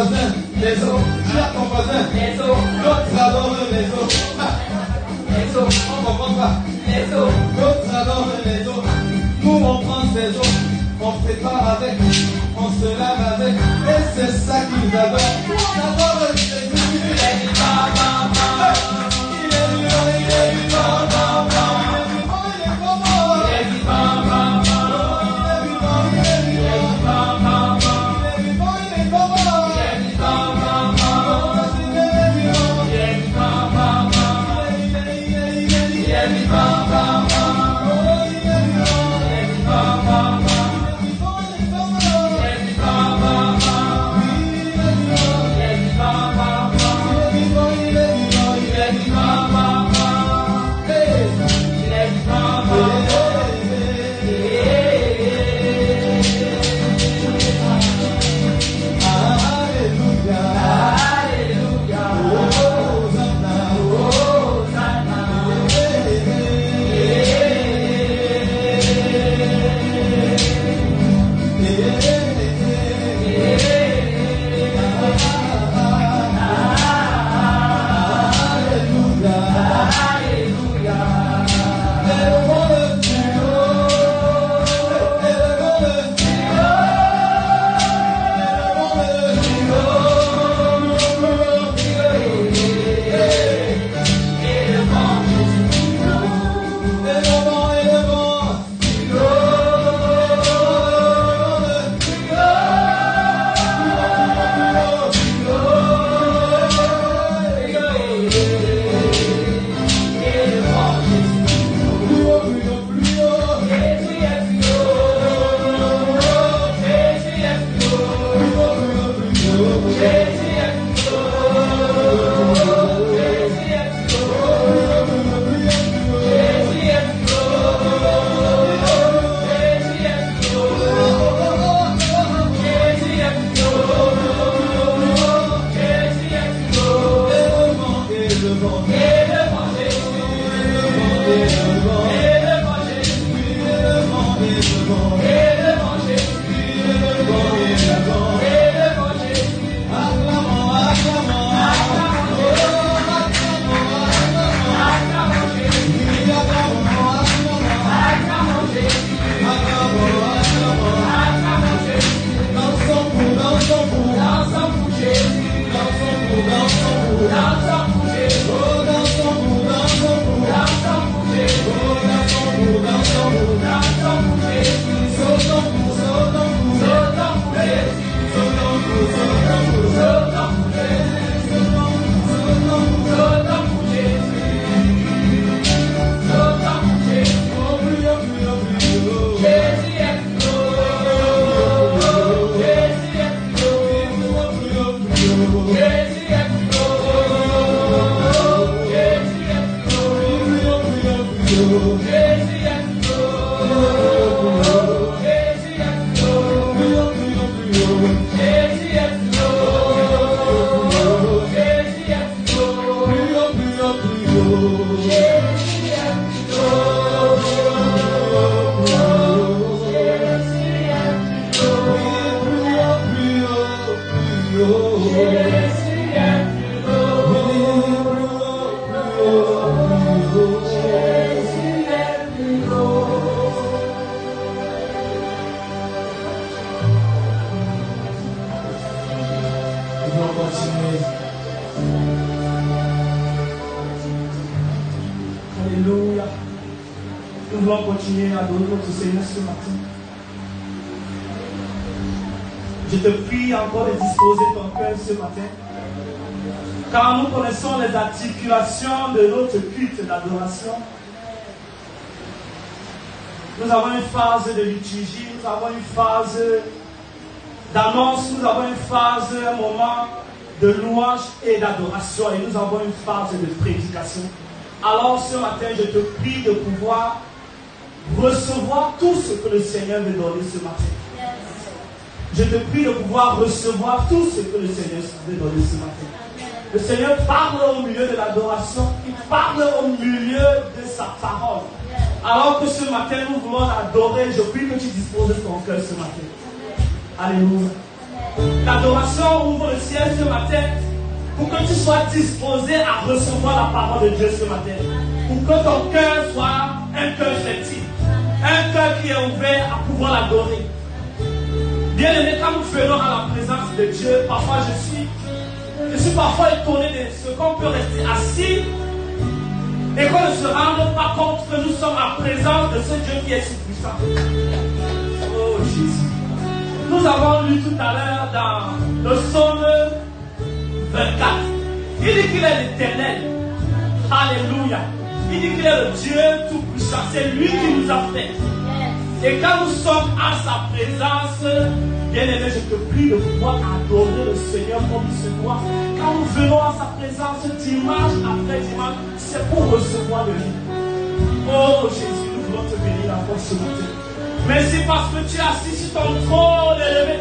voisin, les eaux. Dis à ton voisin, les eaux. D'autres adorent les eaux. Les eaux, on ne comprend pas. Les eaux. D'autres adorent les eaux. Nous on prend ces eaux, on prépare avec, on se lave avec, et c'est ça qu'ils adorent. D'abord Jésus, il est vivant, il est vivant, il est vivant, il est comment? Il est vivant, il est vivant, il est vivant, il est vivant, il est comment? Il est vivant, il est vivant, il est vivant, il est vivant. Alléluia. Nous voulons continuer à adorer notre Seigneur ce matin. Je te prie encore de disposer ton cœur ce matin. Car nous connaissons les articulations de notre culte d'adoration. Nous avons une phase de liturgie, nous avons une phase d'annonce, nous avons une phase, un moment de louange et d'adoration, et nous avons une phase de prédication. Alors ce matin, je te prie de pouvoir recevoir tout ce que le Seigneur veut donner ce matin. Je te prie de pouvoir recevoir tout ce que le Seigneur veut donner ce matin. Le Seigneur parle au milieu de l'adoration, il parle au milieu de sa parole. Alors que ce matin, nous voulons adorer, je prie que tu disposes de ton cœur ce matin. Alléluia. L'adoration ouvre le ciel ce matin pour que tu sois disposé à recevoir la parole de Dieu ce matin. Pour que ton cœur soit un cœur fertile, un cœur qui est ouvert à pouvoir l'adorer. Bien aimé, quand nous venons à la présence de Dieu, parfois je suis parfois étonné de ce qu'on peut rester assis et qu'on ne se rende pas compte que nous sommes en présence de ce Dieu qui est si puissant. Oh Jésus. Nous avons lu tout à l'heure dans le psaume 24. Il dit qu'il est l'Éternel. Alléluia. Il dit qu'il est le Dieu tout-puissant. C'est lui qui nous a fait. Et quand nous sommes à sa présence, bien aimé, je te prie de pouvoir adorer le Seigneur comme il se doit. Quand nous venons à sa présence dimanche après dimanche, c'est pour recevoir de lui. Oh Jésus, nous voulons te bénir encore ce matin. Merci parce que tu es assis sur ton trône élevé.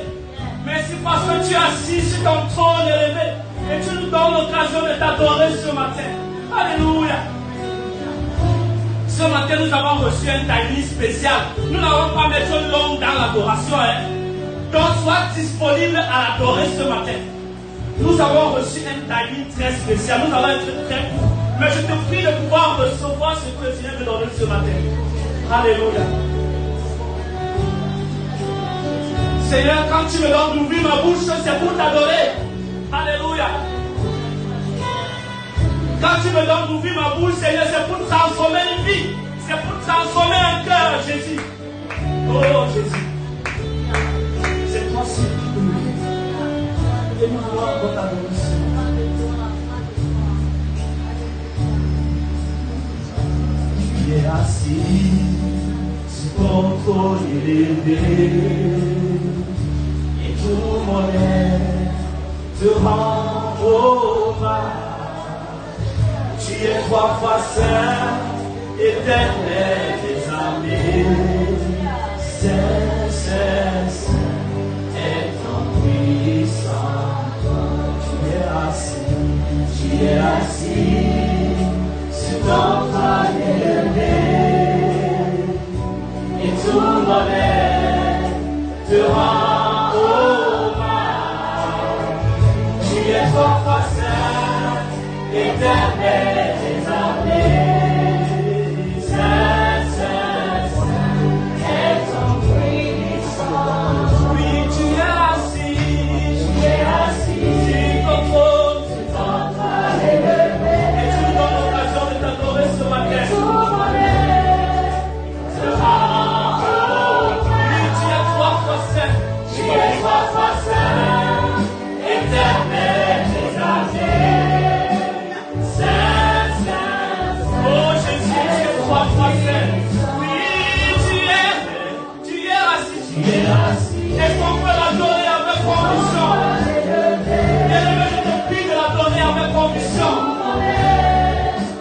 Merci parce que tu es assis sur ton trône élevé. Et tu nous donnes l'occasion de t'adorer ce matin. Alléluia. Ce matin, nous avons reçu un timing spécial. Nous n'allons pas mettre l'homme dans l'adoration. Donc, sois disponible à l'adorer ce matin. Nous avons reçu un timing très spécial. Nous allons être très courts. Mais je te prie de pouvoir recevoir ce que le Seigneur veut donner ce matin. Alléluia. Seigneur, quand tu me donnes d'ouvrir ma bouche, c'est pour t'adorer. Alléluia. Quand tu me donnes d'ouvrir ma bouche, Seigneur, c'est pour transformer une vie. C'est pour transformer un cœur, Jésus. Oh, Jésus. C'est toi seul qui peux nous faire. Et nous voulons encore t'adorer. Tu es assis sur ton trône élevé. Et tout mon être te rend hommage. Tu es trois fois saint, éternel des armées. Saint, saint, saint est ton puissant. Tu es assis sur ton trône élevé. Et tout mon être te rend hommage. Tu es trois fois saint, éternel des armées, saint, saint, saint, est ton puissant. Oui, tu es assis sur ton trône élevé. Et tu nous donnes l'occasion de t'adorer ce matin. Te rend hommage. Oui, tu es trois fois saint. Tu es trois fois saint, éternel des armées. Est-ce qu'on peut l'adorer avec conviction? Bien-aimé, je te prie de l'adorer avec conviction.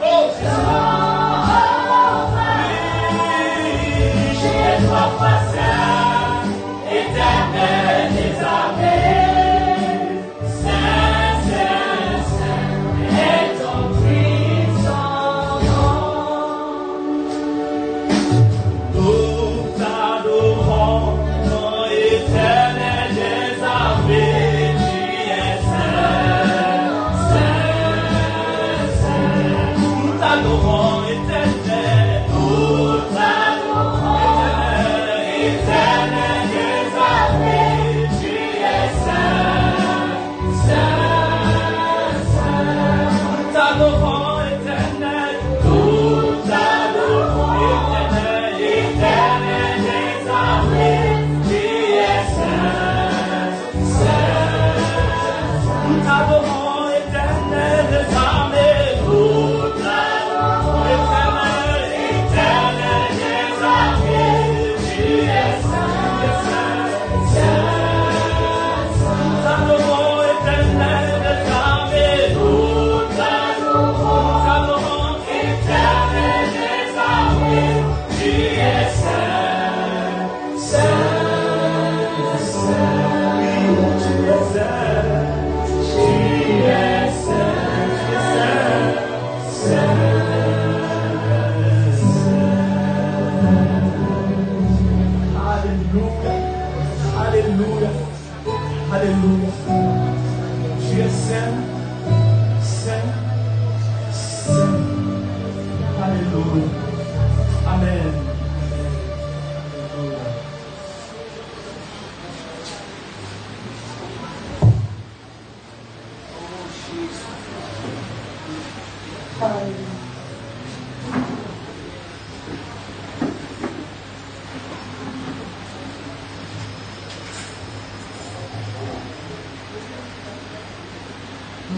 Oh, Jésus. Tu es trois fois saint, éternel des armées. Saint, saint, saint est ton puissant nom. Nous t'adorons. Éternel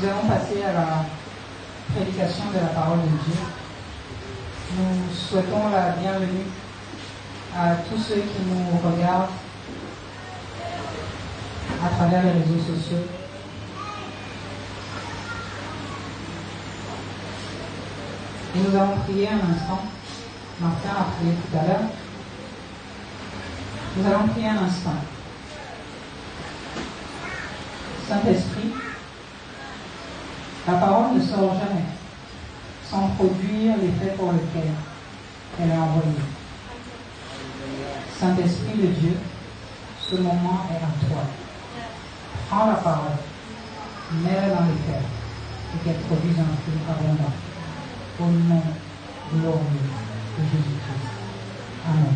Nous allons passer à la prédication de la parole de Dieu. Nous souhaitons la bienvenue à tous ceux qui nous regardent à travers les réseaux sociaux. Et nous allons prier un instant. Martin a prié tout à l'heure. Nous allons prier un instant. Saint-Esprit, la parole ne sort jamais sans produire l'effet pour lequel elle est envoyée. Saint-Esprit de Dieu, ce moment est à toi. Prends la parole, mets-la dans le cœur et qu'elle produise un fruit abondant. Au nom glorieux de Jésus-Christ. Amen.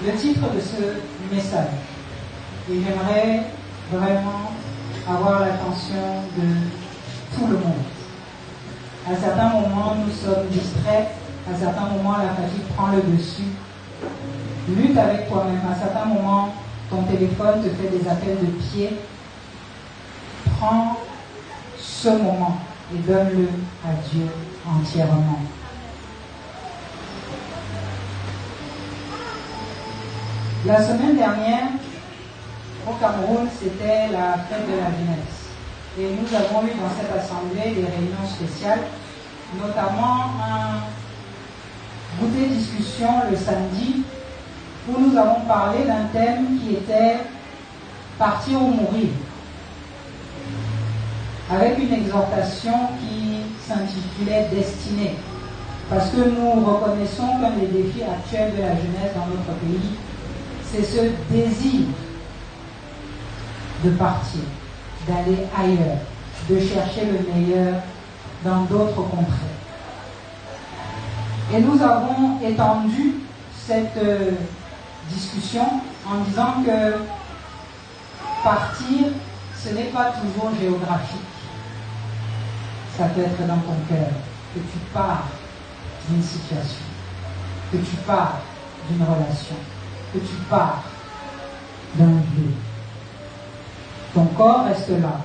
Le titre de ce message, et j'aimerais vraiment avoir l'attention de tout le monde. À certains moments, nous sommes distraits, à certains moments, la fatigue prend le dessus. Lutte avec toi-même. À certains moments, ton téléphone te fait des appels de pied. Prends ce moment et donne-le à Dieu entièrement. La semaine dernière, au Cameroun, c'était la fête de la jeunesse. Et nous avons eu dans cette assemblée des réunions spéciales, notamment un goûter discussion le samedi, où nous avons parlé d'un thème qui était partir ou mourir, avec une exhortation qui s'intitulait Destinée, parce que nous reconnaissons qu'un des défis actuels de la jeunesse dans notre pays, c'est ce désir de partir, d'aller ailleurs, de chercher le meilleur dans d'autres contrées. Et nous avons étendu cette discussion en disant que partir, ce n'est pas toujours géographique. Ça peut être dans ton cœur, que tu pars d'une situation, que tu pars d'une relation, que tu pars d'un lieu. Ton corps reste là,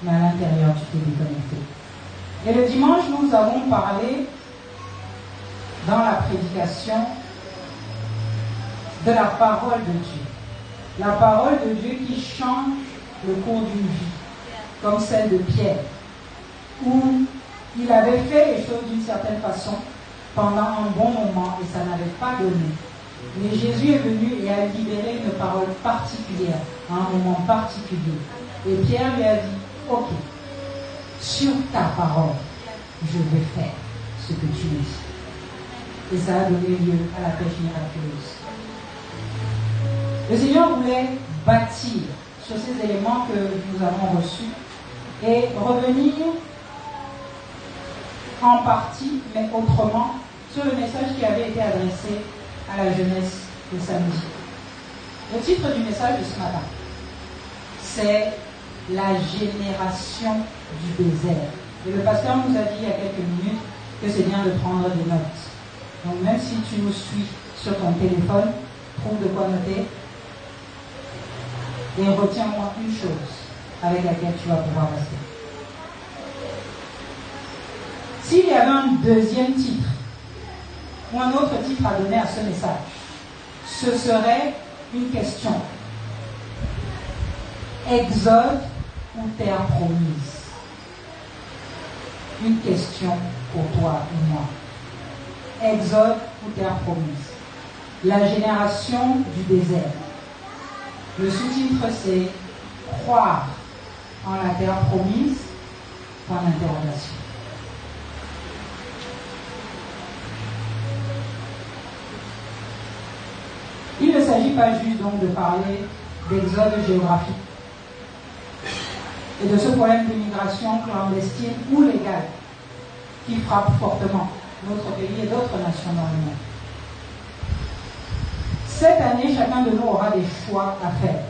mais à l'intérieur, tu t'es déconnecté. Et le dimanche, nous avons parlé dans la prédication de la parole de Dieu. La parole de Dieu qui change le cours d'une vie, comme celle de Pierre, où il avait fait les choses d'une certaine façon pendant un bon moment et ça n'avait pas donné. Mais Jésus est venu et a libéré une parole particulière, à un moment particulier. Et Pierre lui a dit, ok, sur ta parole, je vais faire ce que tu me dis. Et ça a donné lieu à la pêche miraculeuse. Le Seigneur voulait bâtir sur ces éléments que nous avons reçus et revenir en partie, mais autrement, sur le message qui avait été adressé à la jeunesse le samedi. Le titre du message de ce matin, c'est la génération du désert. Et le pasteur nous a dit il y a quelques minutes que c'est bien de prendre des notes. Donc même si tu nous suis sur ton téléphone, trouve de quoi noter. Et retiens-moi une chose avec laquelle tu vas pouvoir rester. S'il y avait un deuxième titre, ou un autre titre à donner à ce message, ce serait une question. Exode ou terre promise? Une question pour toi et moi. Exode ou terre promise? La génération du désert. Le sous-titre c'est croire en la terre promise, point d'interrogation. Il ne s'agit pas juste donc de parler d'exode géographique et de ce problème d'immigration clandestine ou légale qui frappe fortement notre pays et d'autres nations dans le monde. Cette année, chacun de nous aura des choix à faire.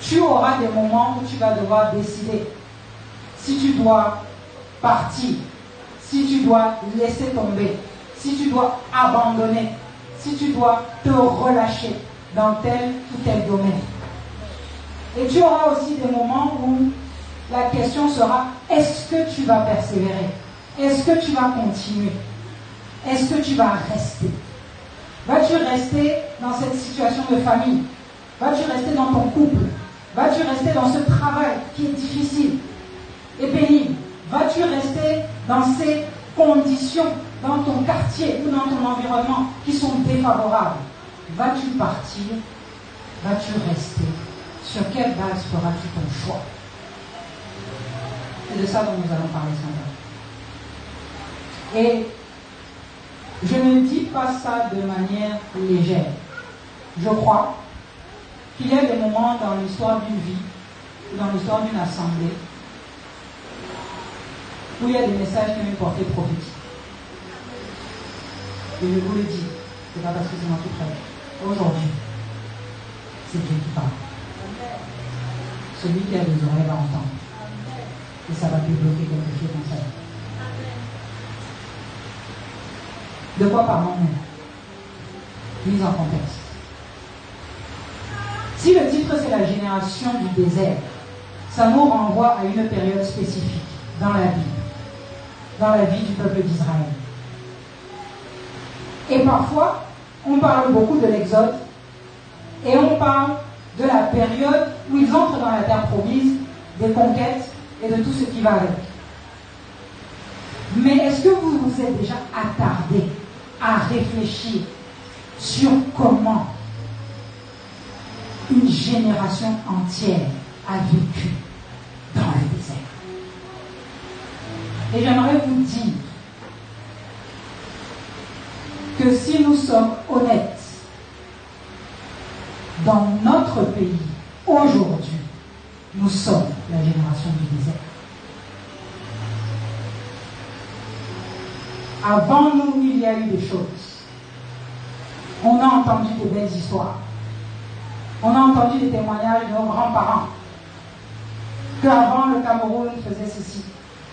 Tu auras des moments où tu vas devoir décider si tu dois partir, si tu dois laisser tomber, si tu dois abandonner, si tu dois te relâcher dans tel ou tel domaine. Et tu auras aussi des moments où la question sera, est-ce que tu vas persévérer? Est-ce que tu vas continuer? Est-ce que tu vas rester? Vas-tu rester dans cette situation de famille? Vas-tu rester dans ton couple? Vas-tu rester dans ce travail qui est difficile et pénible? Vas-tu rester dans ces conditions, dans ton quartier ou dans ton environnement qui sont défavorables? Vas-tu partir? Vas-tu rester? Sur quelle base feras-tu ton choix? C'est de ça dont nous allons parler ce matin. Et je ne dis pas ça de manière légère. Je crois qu'il y a des moments dans l'histoire d'une vie, ou dans l'histoire d'une assemblée, où il y a des messages qui ont une portée prophétique. Et je vous le dis, c'est pas parce que c'est moi qui prêche. Aujourd'hui, c'est Dieu qui parle. Celui qui a des oreilles va entendre. Et ça va débloquer quelque chose dans sa vie. De quoi parlons-nous? Mise en contexte. Si le titre c'est la génération du désert, ça nous renvoie à une période spécifique dans la vie du peuple d'Israël. Et parfois, on parle beaucoup de l'Exode et on parle de la période où ils entrent dans la terre promise, des conquêtes et de tout ce qui va avec. Mais est-ce que vous vous êtes déjà attardé à réfléchir sur comment une génération entière a vécu dans le désert? Et j'aimerais vous dire que si nous sommes honnêtes, dans notre pays, aujourd'hui, nous sommes la génération du désert. Avant nous, il y a eu des choses. On a entendu de belles histoires. On a entendu des témoignages de nos grands-parents. Qu'avant le Cameroun faisait ceci.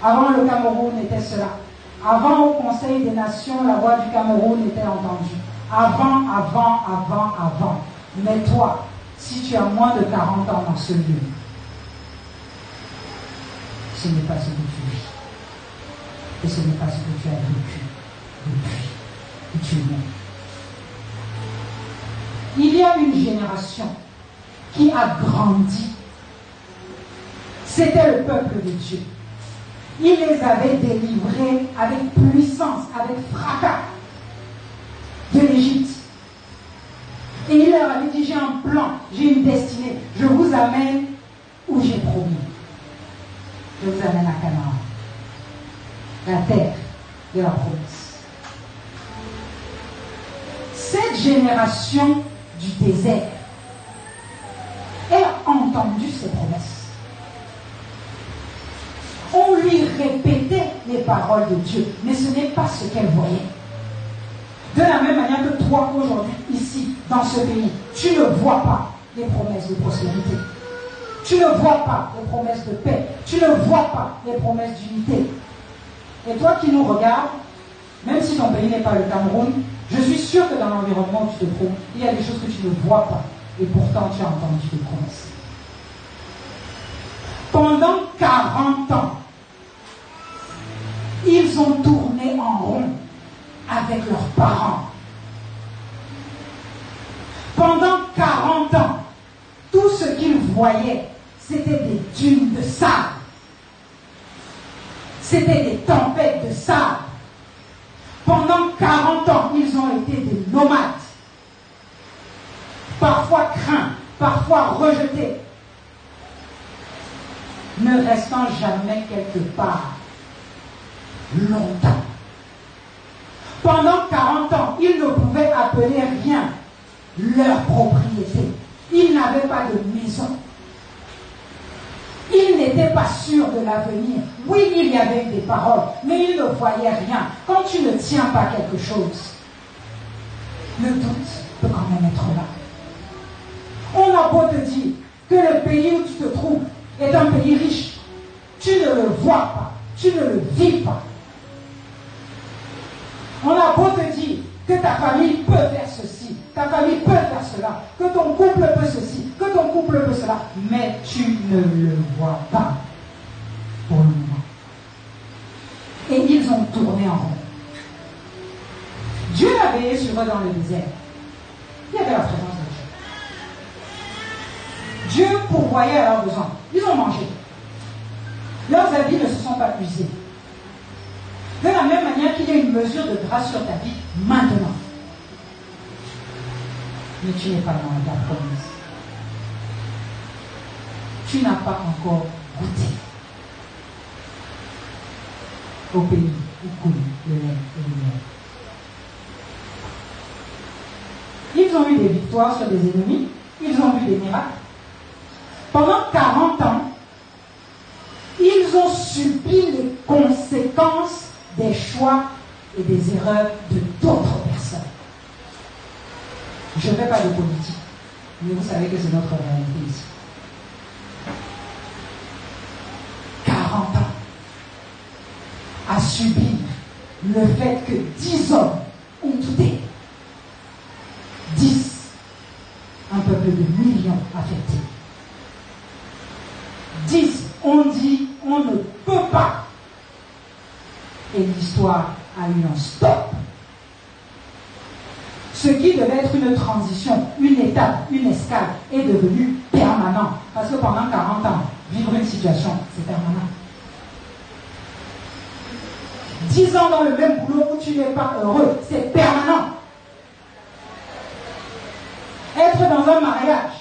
Avant le Cameroun était cela. Avant au Conseil des Nations, la voix du Cameroun était entendue. Avant. Mais toi, si tu as moins de 40 ans dans ce lieu, ce n'est pas ce que tu vis. Et ce n'est pas ce que tu as vécu depuis que tu es né. Il y a une génération qui a grandi. C'était le peuple de Dieu. Il les avait délivrés avec puissance, avec fracas de l'Égypte. Et il leur avait dit, j'ai un plan, j'ai une destinée. Je vous amène où j'ai promis. Je vous amène à Canaan, la terre de la promesse. Cette génération du désert a entendu ces promesses. On lui répétait les paroles de Dieu, mais ce n'est pas ce qu'elle voyait. De la même manière que toi, aujourd'hui, ici, dans ce pays, tu ne vois pas les promesses de prospérité. Tu ne vois pas les promesses de paix. Tu ne vois pas les promesses d'unité. Et toi qui nous regardes, même si ton pays n'est pas le Cameroun, je suis sûr que dans l'environnement où tu te trouves, il y a des choses que tu ne vois pas. Et pourtant, tu as entendu des promesses. Pendant 40 ans, ils ont tourné en rond avec leurs parents. Pendant 40 ans, tout ce qu'ils voyaient, c'était des dunes de sable. C'était des tempêtes de sable. Pendant 40 ans, ils ont été des nomades. Parfois craints, parfois rejetés. Ne restant jamais quelque part longtemps. Pendant 40 ans, ils ne pouvaient appeler rien leur propriété. Ils n'avaient pas de maison. Ils n'étaient pas sûrs de l'avenir. Oui, il y avait des paroles, mais ils ne voyaient rien. Quand tu ne tiens pas quelque chose, le doute peut quand même être là. On a beau te dire que le pays où tu te trouves est un pays riche. Tu ne le vois pas. Tu ne le vis pas. On a beau te dire que ta famille peut faire ceci, ta famille peut faire cela, que ton couple peut ceci, que ton couple peut cela, mais tu ne le vois pas pour le moment. Et ils ont tourné en rond. Dieu a veillé sur eux dans le désert. Il y avait la présence de Dieu. Dieu pourvoyait à leurs besoins. Ils ont mangé. Leurs habits ne se sont pas usés. De la même manière qu'il y a une mesure de grâce sur ta vie maintenant. Mais tu n'es pas dans la promise. Tu n'as pas encore goûté au pays où coule le lait et le miel. Ils ont eu des victoires sur des ennemis. Ils ont vu des miracles. Pendant 40 ans, ils ont subi les conséquences des choix et des erreurs de d'autres personnes. Je ne fais pas de politique, mais vous savez que c'est notre réalité ici. 40 ans à subir le fait que 10 hommes ont douté. 10, un peuple de millions affectés. 10, on dit on ne peut pas. Et l'histoire a eu un stop. Ce qui devait être une transition, une étape, une escale, est devenu permanent. Parce que pendant 40 ans, vivre une situation, c'est permanent. 10 ans dans le même boulot où tu n'es pas heureux, c'est permanent. Être dans un mariage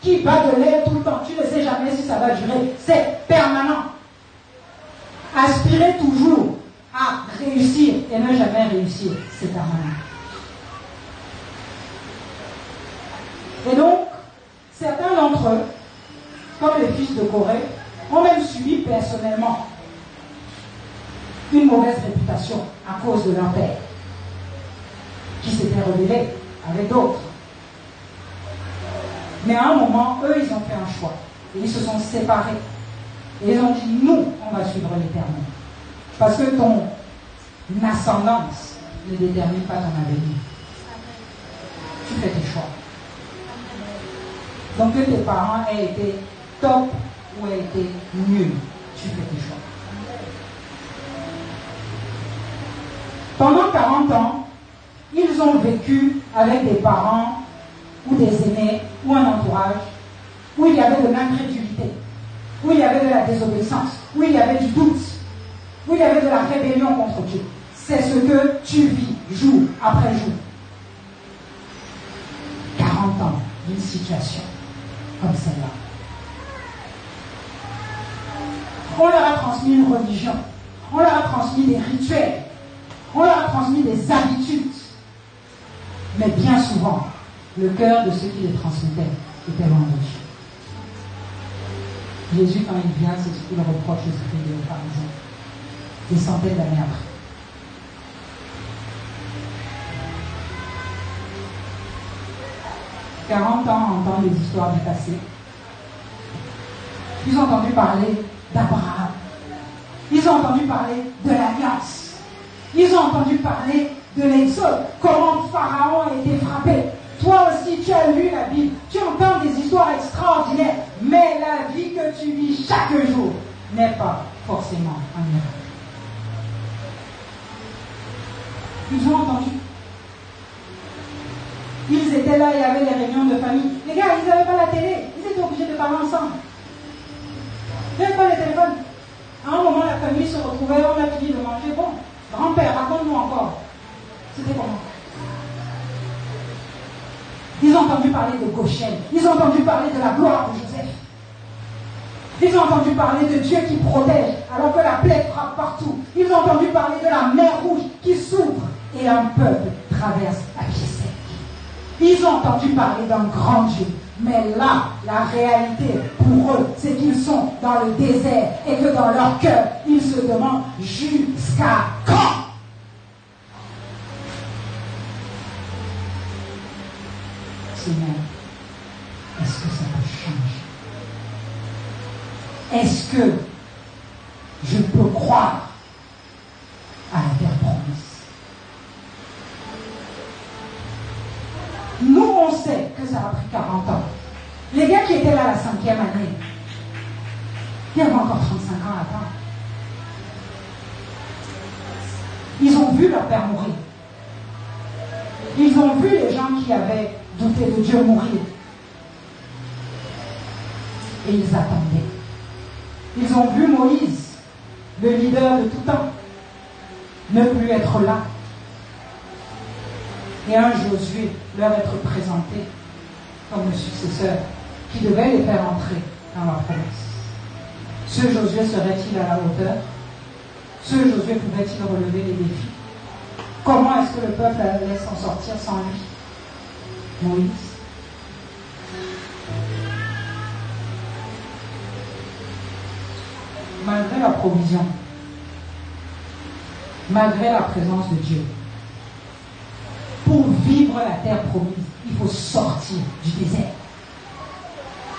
qui bat de l'air tout le temps, tu ne sais jamais si ça va durer, c'est permanent. Aspirer toujours à réussir et ne jamais réussir, c'est permanent. Et donc, certains d'entre eux, comme les fils de Corée, ont même subi personnellement une mauvaise réputation à cause de leur père, qui s'était rebellé avec d'autres. Mais à un moment, eux, ils ont fait un choix. Et ils se sont séparés. Et ils ont dit, nous, on va suivre l'Éternel. Parce que ton ascendance ne détermine pas ton avenir. Tu fais tes choix. Donc que tes parents aient été top ou aient été nuls, tu fais tes choix. Pendant 40 ans, ils ont vécu avec des parents ou des aînés ou un entourage où il y avait de l'incrédulité, où il y avait de la désobéissance, où il y avait du doute, où il y avait de la rébellion contre Dieu. C'est ce que tu vis jour après jour. 40 ans d'une situation comme celle-là. On leur a transmis une religion, on leur a transmis des rituels, on leur a transmis des habitudes. Mais bien souvent, le cœur de ceux qui les transmettaient était loin de Dieu. Jésus, quand il vient, c'est ce qu'il reproche aux scribes et aux pharisiens. Des centaines d'années après. « 40 ans à entendre les histoires du passé. Ils ont entendu parler d'Abraham. Ils ont entendu parler de l'Alliance. Ils ont entendu parler de l'Exode. Comment Pharaon a été frappé. Toi aussi, tu as lu la Bible. Tu entends des histoires extraordinaires. Mais la vie que tu vis chaque jour n'est pas forcément un miracle. Ils ont entendu. Ils étaient là, il y avait les réunions de famille. Les gars, ils n'avaient pas la télé. Ils étaient obligés de parler ensemble. Ils n'avaient pas le téléphone. À un moment, la famille se retrouvait, on a fini de manger. Bon, grand-père, raconte-nous encore. C'était comment? Ils ont entendu parler de Goshen. Ils ont entendu parler de la gloire de Joseph. Ils ont entendu parler de Dieu qui protège alors que la plaie frappe partout. Ils ont entendu parler de la mer rouge qui s'ouvre et un peuple traverse à pied sec. Ils ont entendu parler d'un grand Dieu. Mais là, la réalité pour eux, c'est qu'ils sont dans le désert et que dans leur cœur, ils se demandent jusqu'à quand? Seigneur, est-ce que ça peut changer? Est-ce que je peux croire à la terre promise? à la 5e année. Il y avait encore 35 ans à attendre. Ils ont vu leur père mourir. Ils ont vu les gens qui avaient douté de Dieu mourir. Et ils attendaient. Ils ont vu Moïse, le leader de tout temps, ne plus être là. Et un Josué leur être présenté comme le successeur qui devait les faire entrer dans leur promesse. Ce Josué serait-il à la hauteur? Ce Josué pouvait-il relever les défis? Comment est-ce que le peuple allait s'en sortir sans lui? Moïse. Malgré la provision, malgré la présence de Dieu, pour vivre la terre promise, il faut sortir du désert.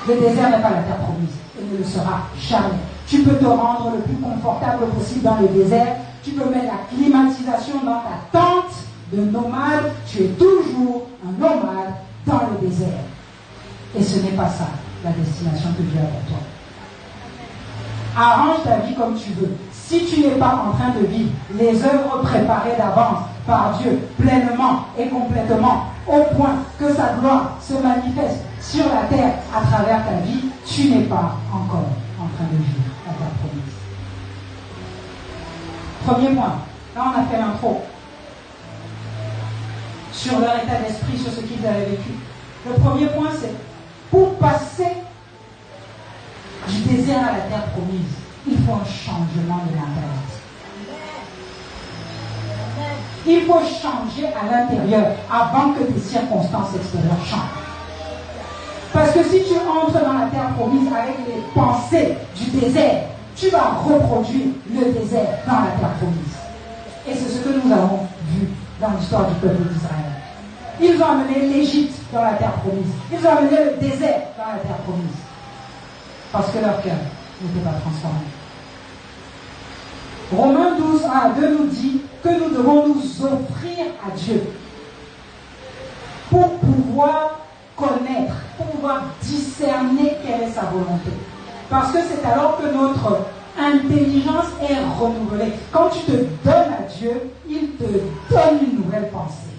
Le désert n'est pas la terre promise et ne le sera jamais. Tu peux te rendre le plus confortable possible dans le désert, tu peux mettre la climatisation dans ta tente de nomade, tu es toujours un nomade dans le désert. Et ce n'est pas ça la destination que Dieu a pour toi. Arrange ta vie comme tu veux. Si tu n'es pas en train de vivre les œuvres préparées d'avance par Dieu pleinement et complètement, au point que sa gloire se manifeste sur la terre à travers ta vie, tu n'es pas encore en train de vivre la terre promise. Premier point. Là, on a fait l'intro sur leur état d'esprit, sur ce qu'ils avaient vécu. Le premier point, c'est pour passer du désert à la terre promise, il faut un changement de mentalité. Il faut changer à l'intérieur avant que tes circonstances extérieures changent. Parce que si tu entres dans la terre promise avec les pensées du désert, tu vas reproduire le désert dans la terre promise. Et c'est ce que nous avons vu dans l'histoire du peuple d'Israël. Ils ont amené l'Égypte dans la terre promise. Ils ont amené le désert dans la terre promise. Parce que leur cœur n'était pas transformé. Romains 12, 1 à 2 nous dit que nous devons nous offrir à Dieu pour pouvoir connaître, pour pouvoir discerner quelle est sa volonté. Parce que c'est alors que notre intelligence est renouvelée. Quand tu te donnes à Dieu, il te donne une nouvelle pensée.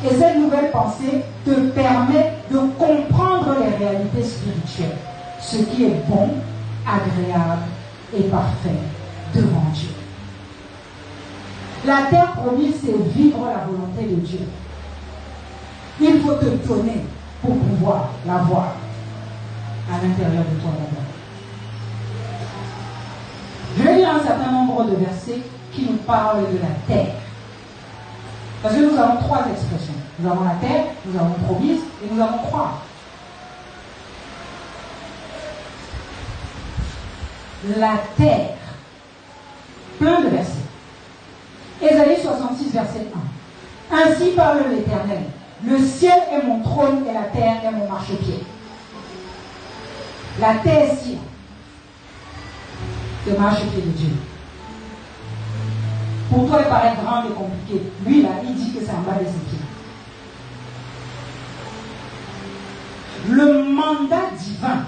Et cette nouvelle pensée te permet de comprendre les réalités spirituelles. Ce qui est bon, agréable et parfait devant Dieu. La terre promise, c'est vivre la volonté de Dieu. Il faut te donner pour pouvoir la voir à l'intérieur de toi d'abord. Je vais lire un certain nombre de versets qui nous parlent de la terre. Parce que nous avons trois expressions. Nous avons la terre, nous avons promise et nous avons croire. La terre. Plein de versets. Ésaïe 66, verset 1. Ainsi parle l'Éternel. Le ciel est mon trône et la terre est mon marchepied. La terre ici, le marchepied de Dieu. Pour toi, il paraît grand et compliqué. Lui, là, il dit que c'est en bas de ses pieds. Le mandat divin.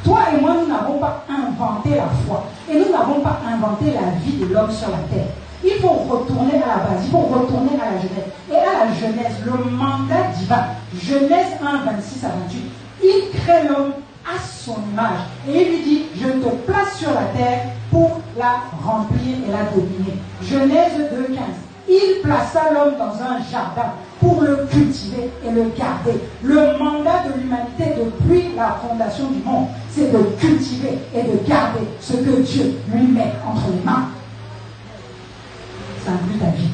Toi et moi, nous n'avons pas inventé la foi. Et nous n'avons pas inventé la vie de l'homme sur la terre. Il faut retourner à la base. Il faut retourner à la Genèse. Et à la Genèse, le mandat divin, Genèse 1, 26 à 28, il crée l'homme à son image. Et il lui dit, je te place sur la terre pour la remplir et la dominer. Genèse 2, 15. Il plaça l'homme dans un jardin pour le cultiver et le garder. Le mandat de l'humanité depuis la fondation du monde, c'est de cultiver et de garder ce que Dieu lui met entre les mains. Ça inclut ta vie.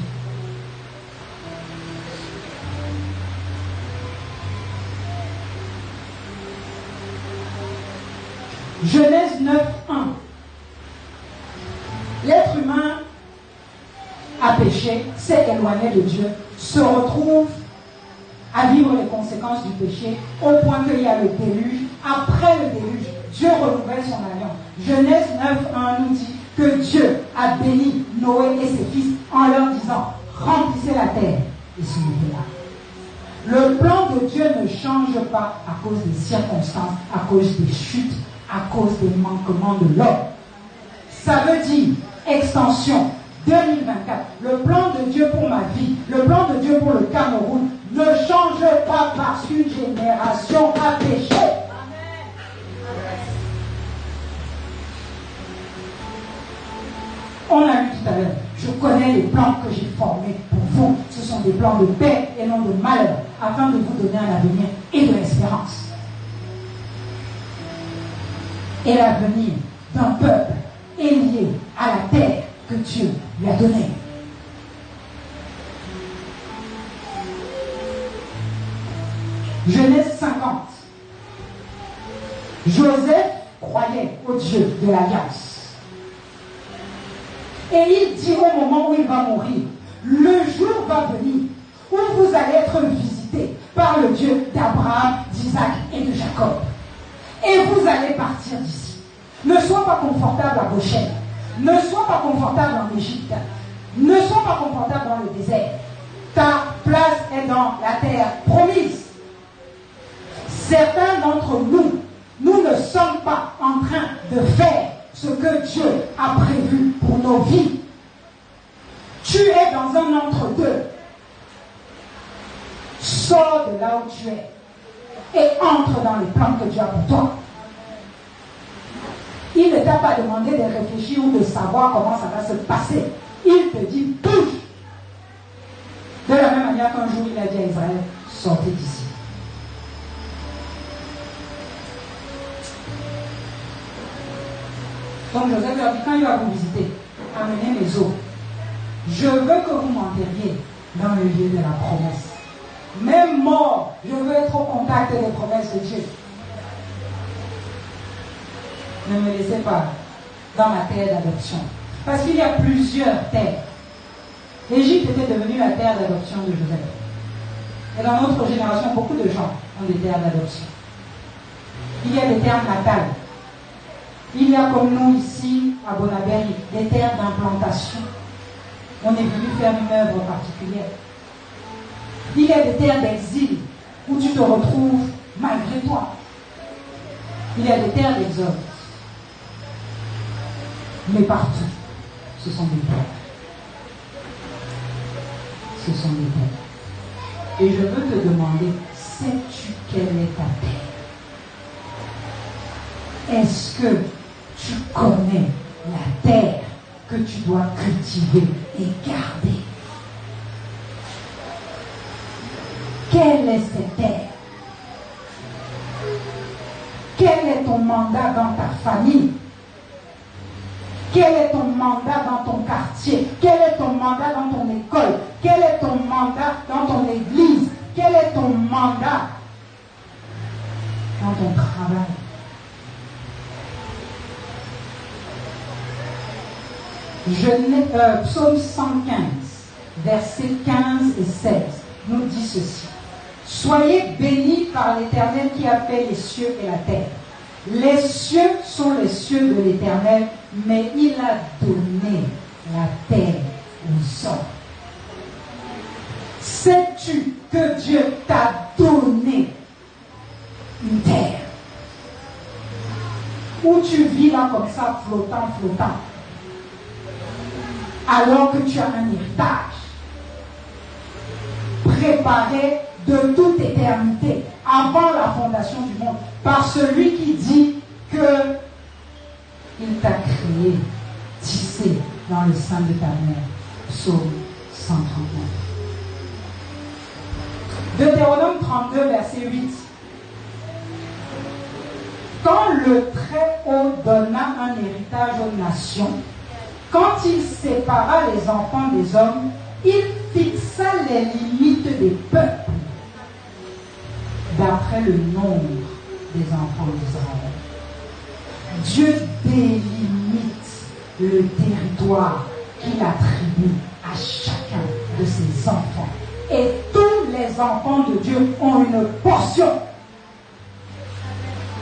Genèse 9, 1. L'être humain a péché, s'est éloigné de Dieu, se retrouve à vivre les conséquences du péché, au point qu'il y a le déluge. Après le déluge, Dieu renouvelle son alliance. Genèse 9, 1 nous dit que Dieu a béni Noé et ses fils en leur disant, remplissez la terre et soumettez-la. Le plan de Dieu ne change pas à cause des circonstances, à cause des chutes, à cause des manquements de l'homme. Ça veut dire, extension, 2024, le plan de Dieu pour ma vie, le plan de Dieu pour le Cameroun ne change pas parce qu'une génération a péché. On a vu tout à l'heure, je connais les plans que j'ai formés pour vous. Ce sont des plans de paix et non de malheur, afin de vous donner un avenir et de l'espérance. Et l'avenir d'un peuple est lié à la terre que Dieu lui a donnée. Genèse 50. Joseph croyait au Dieu de l'Alliance. Et il dit au moment où il va mourir, le jour va venir où vous allez être visités par le Dieu d'Abraham, d'Isaac et de Jacob. Et vous allez partir d'ici. Ne sois pas confortable à Goshen. Ne sois pas confortable en Égypte. Ne sois pas confortable dans le désert. Ta place est dans la terre promise. Certains d'entre nous, nous ne sommes pas en train de faire ce que Dieu a prévu pour nos vies. Tu es dans un entre-deux. Sors de là où tu es et entre dans les plans que Dieu a pour toi. Il ne t'a pas demandé de réfléchir ou de savoir comment ça va se passer. Il te dit bouge. De la même manière qu'un jour il a dit à Israël, sortez d'ici. Donc Joseph lui a dit, quand il va vous visiter, amenez mes os. Je veux que vous m'enterriez dans le lieu de la promesse. Même mort, je veux être au contact des promesses de Dieu. Ne me laissez pas dans ma terre d'adoption. Parce qu'il y a plusieurs terres. L'Égypte était devenue la terre d'adoption de Joseph. Et dans notre génération, beaucoup de gens ont des terres d'adoption. Il y a des terres natales. Il y a comme nous ici, à Bonaberry, des terres d'implantation. On est venu faire une œuvre particulière. Il y a des terres d'exil où tu te retrouves malgré toi. Il y a des terres d'exode. Mais partout, ce sont des terres. Ce sont des terres. Et je veux te demander, sais-tu quelle est ta terre? Est-ce que tu connais la terre que tu dois cultiver et garder? Quelle est cette terre? Quel est ton mandat dans ta famille? Quel est ton mandat dans ton quartier? Quel est ton mandat dans ton école? Quel est ton mandat dans ton église? Quel est ton mandat dans ton travail? Psaume 115, versets 15 et 16, nous dit ceci. Soyez bénis par l'Éternel qui a fait les cieux et la terre. Les cieux sont les cieux de l'Éternel, mais il a donné la terre aux hommes. Sais-tu que Dieu t'a donné une terre où tu vis là comme ça, flottant, alors que tu as un héritage préparé de toute éternité, avant la fondation du monde, par celui qui dit que il t'a créé, tissé dans le sein de ta mère. Psaume 139. Deutéronome 32, verset 8. Quand le Très-Haut donna un héritage aux nations, quand il sépara les enfants des hommes, il fixa les limites des peuples d'après le nombre des enfants d'Israël. Dieu délimite le territoire qu'il attribue à chacun de ses enfants. Et tous les enfants de Dieu ont une portion.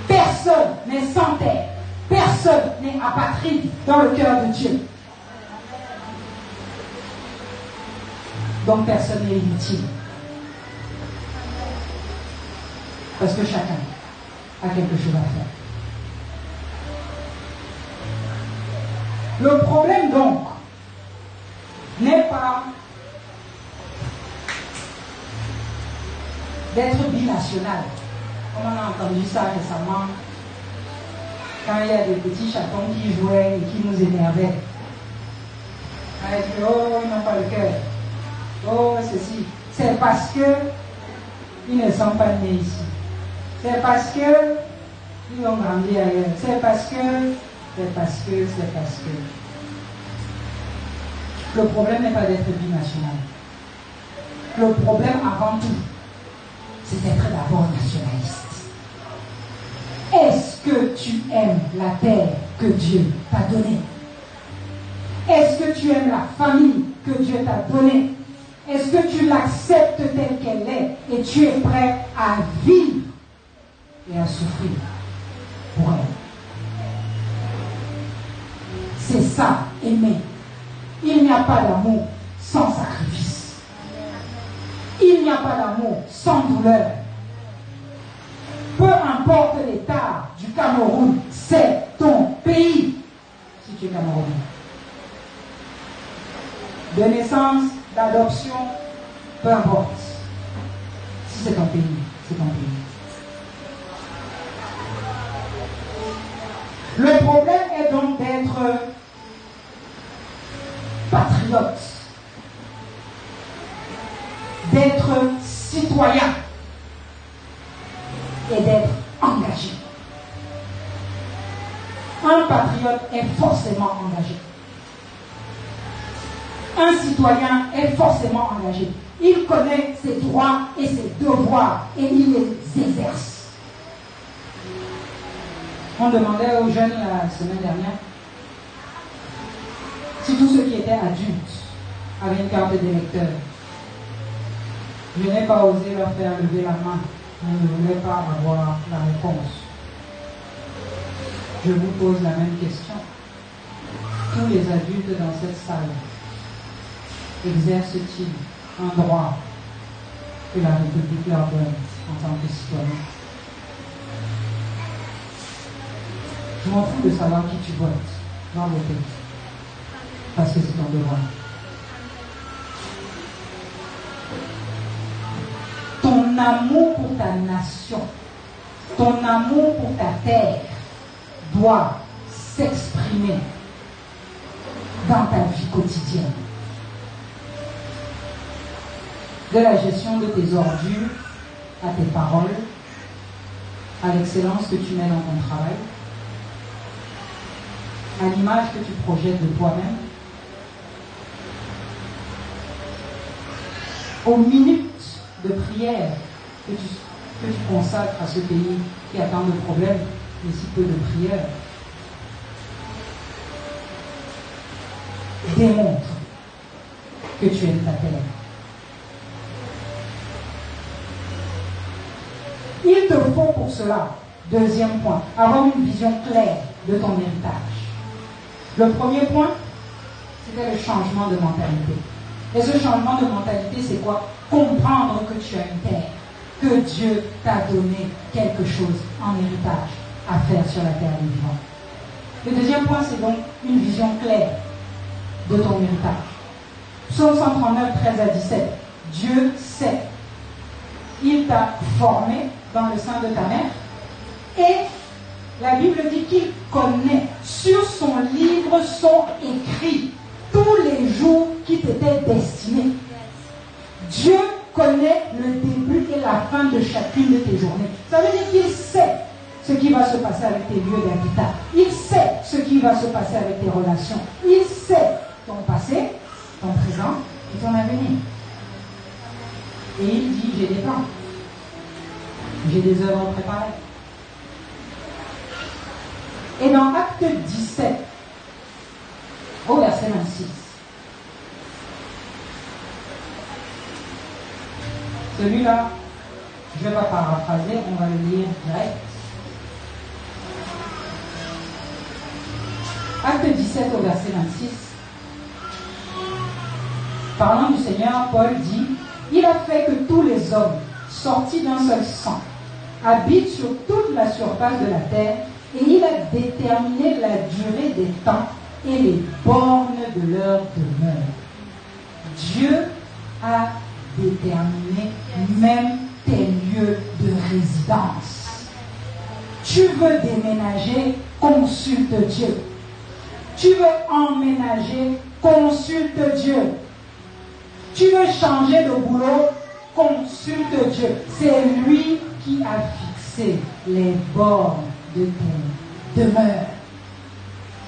Personne n'est sans terre. Personne n'est apatride dans le cœur de Dieu. Donc personne n'est inutile. Parce que chacun a quelque chose à faire. Le problème donc n'est pas d'être binational. Comme on a entendu ça récemment, quand il y a des petits chatons qui jouaient et qui nous énervaient. On a dit, oh, ils n'ont pas le cœur. Oh, ceci. C'est parce que ils ne sont pas nés ici. C'est parce que ils ont grandi ailleurs. C'est parce que. Le problème n'est pas d'être binational. Le problème avant tout, c'est d'être d'abord nationaliste. Est-ce que tu aimes la terre que Dieu t'a donnée? Est-ce que tu aimes la famille que Dieu t'a donnée? Est-ce que tu l'acceptes telle qu'elle est et tu es prêt à vivre et à souffrir pour elle? C'est ça, aimer. Il n'y a pas d'amour sans sacrifice. Il n'y a pas d'amour sans douleur. Peu importe l'état du Cameroun, c'est ton pays. Si tu es Camerounais. De naissance, d'adoption, peu importe. Si c'est ton pays, c'est ton pays. Le problème est donc d'être patriote, d'être citoyen et d'être engagé. Un patriote est forcément engagé. Un citoyen est forcément engagé. Il connaît ses droits et ses devoirs et il les exerce. On demandait aux jeunes la semaine dernière si tous ceux qui étaient adultes avaient une carte d'électeur. Je n'ai pas osé leur faire lever la main. Je ne voulais pas avoir la réponse. Je vous pose la même question. Tous les adultes dans cette salle exercent-ils un droit que la République leur donne en tant que citoyens? Je m'en fous de savoir qui tu votes dans voter. Parce que c'est ton devoir. Ton amour pour ta nation, ton amour pour ta terre doit s'exprimer dans ta vie quotidienne. De la gestion de tes ordures à tes paroles, à l'excellence que tu mets dans ton travail, à l'image que tu projettes de toi-même, aux minutes de prière que tu consacres à ce pays qui a tant de problèmes et si peu de prières, démontre que tu aimes ta terre. Il te faut pour cela, deuxième point, avoir une vision claire de ton héritage. Le premier point, c'était le changement de mentalité. Et ce changement de mentalité, c'est quoi? Comprendre que tu as une terre, que Dieu t'a donné quelque chose en héritage à faire sur la terre des vivants. Le deuxième point, c'est donc une vision claire de ton héritage. Psaume 139, 13 à 17. Dieu sait. Il t'a formé dans le sein de ta mère et la Bible dit qu'il connaît. Sur son livre sont écrits tous les jours qui t'étaient destinés. Dieu connaît le début et la fin de chacune de tes journées. Ça veut dire qu'il sait ce qui va se passer avec tes lieux d'habitat. Il sait ce qui va se passer avec tes relations. Il sait ton passé, ton présent et ton avenir. Et il dit, j'ai des plans. J'ai des œuvres préparées. Et dans Acte 17, au verset 26, celui-là, je ne vais pas paraphraser, on va le lire direct. Acte 17 au verset 26. Parlant du Seigneur, Paul dit, il a fait que tous les hommes, sortis d'un seul sang, habite sur toute la surface de la terre et il a déterminé la durée des temps et les bornes de leur demeure. Dieu a déterminé même tes lieux de résidence. Tu veux déménager, consulte Dieu. Tu veux emménager, consulte Dieu. Tu veux changer de boulot, consulte Dieu. C'est lui qui a fixé les bornes de tes demeures.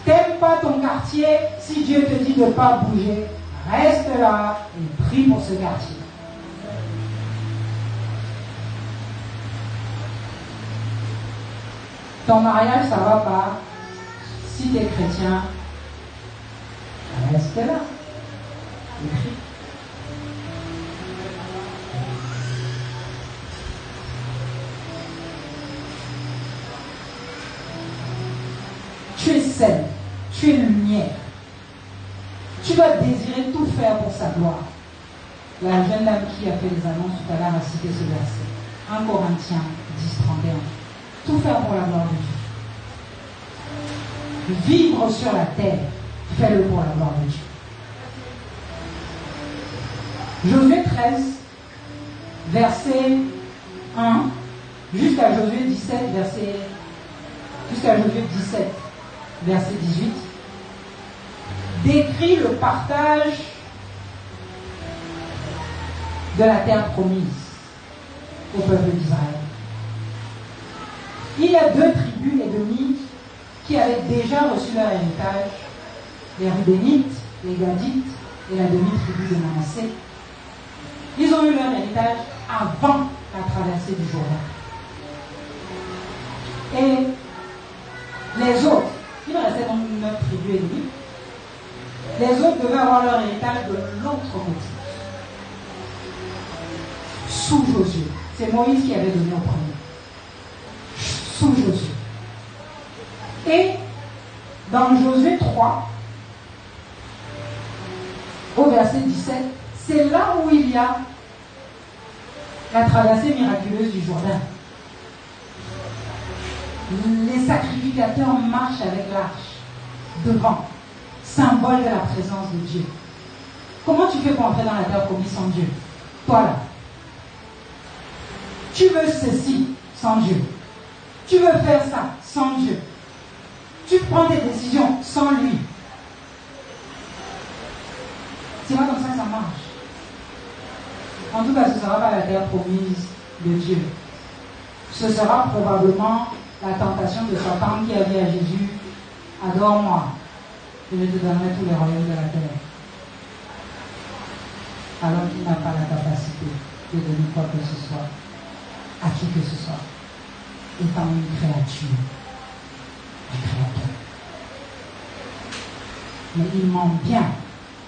T'aimes pas ton quartier, si Dieu te dit de ne pas bouger, reste là et prie pour ce quartier. Ton mariage, ça va pas. Si tu es chrétien, reste là et prie. Tu es sel, tu es lumière. Tu dois désirer tout faire pour sa gloire. La jeune dame qui a fait les annonces tout à l'heure a cité ce verset. 1 Corinthiens 10, 31. Tout faire pour la gloire de Dieu. Vivre sur la terre, fais-le pour la gloire de Dieu. Josué 13, verset 1, jusqu'à Josué 17, verset 18, décrit le partage de la terre promise au peuple d'Israël. Il y a 2 tribus ennemies qui avaient déjà reçu leur héritage, les Rubénites, les Gadites et la demi-tribu de Manassé. Ils ont eu leur héritage avant la traversée du Jourdain. Et les autres, il restait donc 9 tribus ennemies, les autres devaient avoir leur héritage de l'autre côté. Sous Josué. C'est Moïse qui avait donné au premier. Sous Josué. Et dans Josué 3, au verset 17, c'est là où il y a la traversée miraculeuse du Jourdain. Les sacrificateurs marchent avec l'arche devant, symbole de la présence de Dieu. Comment tu fais pour entrer dans la terre promise sans Dieu? Toi là. Tu veux ceci sans Dieu. Tu veux faire ça sans Dieu. Tu prends tes décisions sans lui. C'est pas comme ça que ça marche. En tout cas, ce ne sera pas la terre promise de Dieu. Ce sera probablement la tentation de Satan qui a dit à Jésus, adore-moi, et je te donnerai tous les royaumes de la terre. Alors qu'il n'a pas la capacité de donner quoi que ce soit à qui que ce soit, étant une créature du Créateur. Mais il ment bien,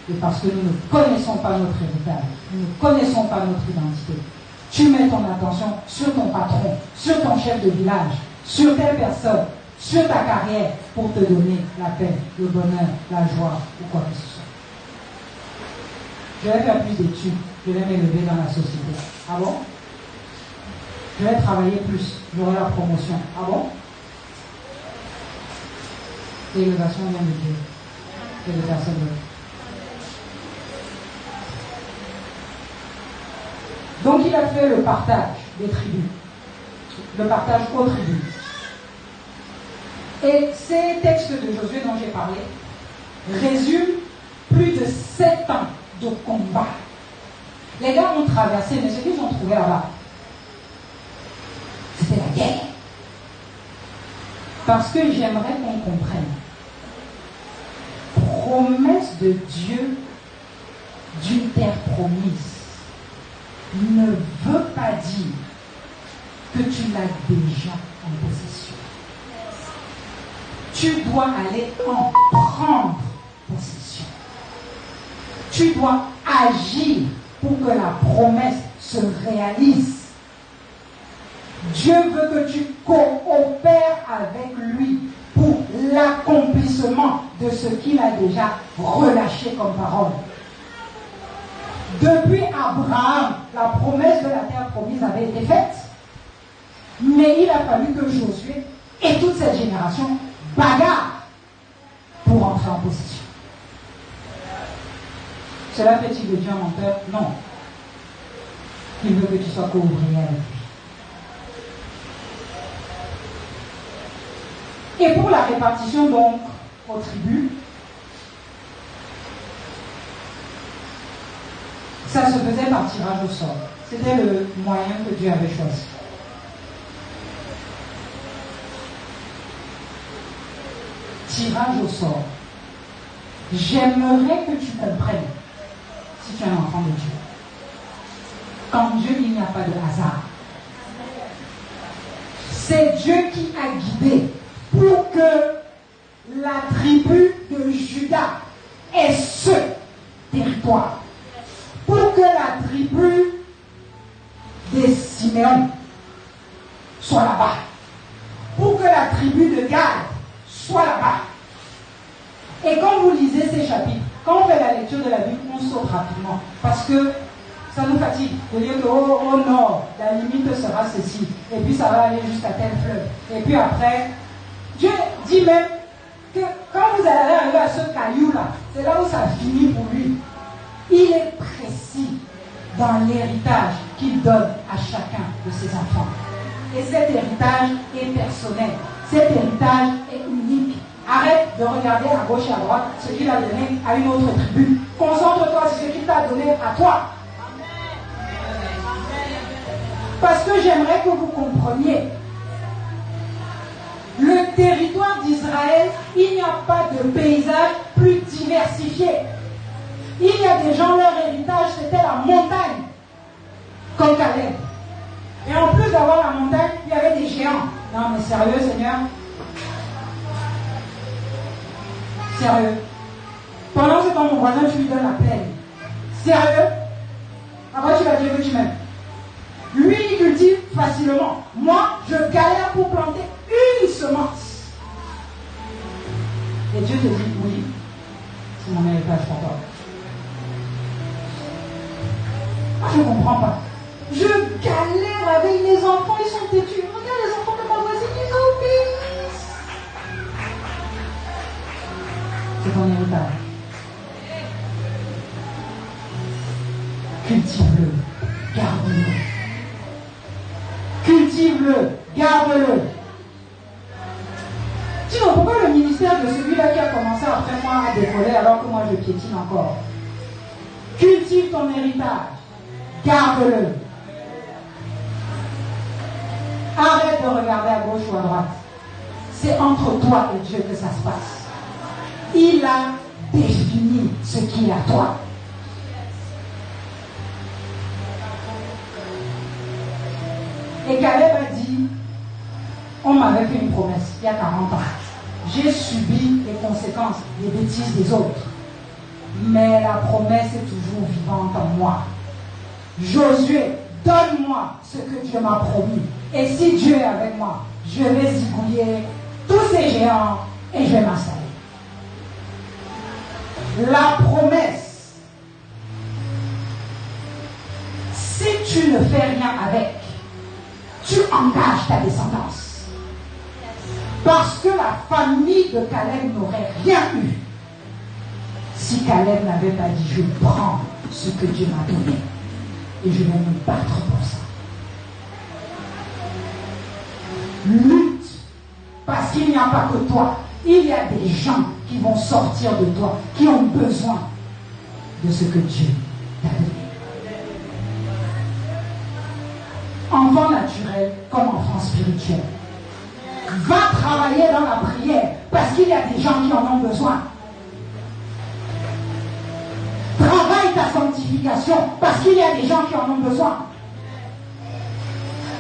et parce que nous ne connaissons pas notre héritage, nous ne connaissons pas notre identité. Tu mets ton attention sur ton patron, sur ton chef de village, sur telle personne, sur ta carrière, pour te donner la paix, le bonheur, la joie, ou quoi que ce soit. Je vais faire plus d'études, je vais m'élever dans la société. Ah bon? Je vais travailler plus, j'aurai la promotion. Ah bon? L'élévation vient de Dieu et de personne d'autre. Donc il a fait le partage des tribus, le partage aux tribus. Et ces textes de Josué dont j'ai parlé résument plus de 7 ans de combat. Les gars ont traversé, mais ce qu'ils ont trouvé là-bas, c'était la guerre. Parce que j'aimerais qu'on comprenne. Promesse de Dieu d'une terre promise ne veut pas dire que tu l'as déjà en possession. Tu dois aller en prendre possession. Tu dois agir pour que la promesse se réalise. Dieu veut que tu coopères avec lui pour l'accomplissement de ce qu'il a déjà relâché comme parole. Depuis Abraham, la promesse de la terre promise avait été faite. Mais il a fallu que Josué et toute cette génération bagarrent pour entrer en possession. Cela fait-il de Dieu un menteur? Non. Il veut que tu sois co-ouvrier avec lui. Et pour la répartition donc aux tribus, ça se faisait par tirage au sort. C'était le moyen que Dieu avait choisi. Tirage au sort. J'aimerais que tu comprennes, si tu es un enfant de Dieu, qu'en Dieu il n'y a pas de hasard. C'est Dieu qui a guidé pour que la tribu de Juda ait ce territoire. Pour que la tribu de Siméon soit là-bas. Pour que la tribu de Gad soit là-bas. Et quand vous lisez ces chapitres, quand on fait la lecture de la Bible, on saute rapidement. Parce que ça nous fatigue de dire que au nord, la limite sera ceci. Et puis ça va aller jusqu'à tel fleuve. Et puis après, Dieu dit même que quand vous allez arriver à ce caillou-là, c'est là où ça finit pour lui. Il est précis dans l'héritage qu'il donne à chacun de ses enfants. Et cet héritage est personnel. Cet héritage est unique. Arrête de regarder à gauche et à droite ce qu'il a donné à une autre tribu. Concentre-toi sur ce qu'il t'a donné à toi. Parce que j'aimerais que vous compreniez. Le territoire d'Israël, il n'y a pas de paysage plus diversifié. Il y a des gens, leur héritage, c'était la montagne, comme Caleb. Et en plus d'avoir la montagne, il y avait des géants. Non mais sérieux, Seigneur? Sérieux? Pendant ce temps, mon voisin, tu lui donnes la plaine. Sérieux? Après, tu vas dire que tu m'aimes. Lui, il cultive facilement. Moi, je galère pour planter une semence. Et Dieu te dit, oui, c'est mon héritage pour toi. Moi, je ne comprends pas. Je galère avec les enfants, ils sont têtus. Regarde les enfants de ma voisine, ils obéissent. C'est ton héritage. Cultive-le, garde-le. Cultive-le, garde-le. Sinon, pourquoi le ministère de celui-là qui a commencé après moi à décoller alors que moi je piétine encore? Cultive ton héritage, garde-le. Arrête de regarder à gauche ou à droite. C'est entre toi et Dieu que ça se passe. Il a défini ce qui est à toi. Et Caleb a dit, on m'avait fait une promesse il y a 40 ans. J'ai subi les conséquences, les bêtises des autres. Mais la promesse est toujours vivante en moi. Josué, donne-moi ce que Dieu m'a promis. Et si Dieu est avec moi, je vais zigouiller tous ces géants et je vais m'installer. La promesse, si tu ne fais rien avec, tu engages ta descendance. Parce que la famille de Caleb n'aurait rien eu si Caleb n'avait pas dit, je prends ce que Dieu m'a donné et je vais me battre pour ça. Lutte, parce qu'il n'y a pas que toi. Il y a des gens qui vont sortir de toi, qui ont besoin de ce que Dieu t'a donné. Enfant naturel comme enfant spirituel. Va travailler dans la prière parce qu'il y a des gens qui en ont besoin. Travaille ta sanctification parce qu'il y a des gens qui en ont besoin.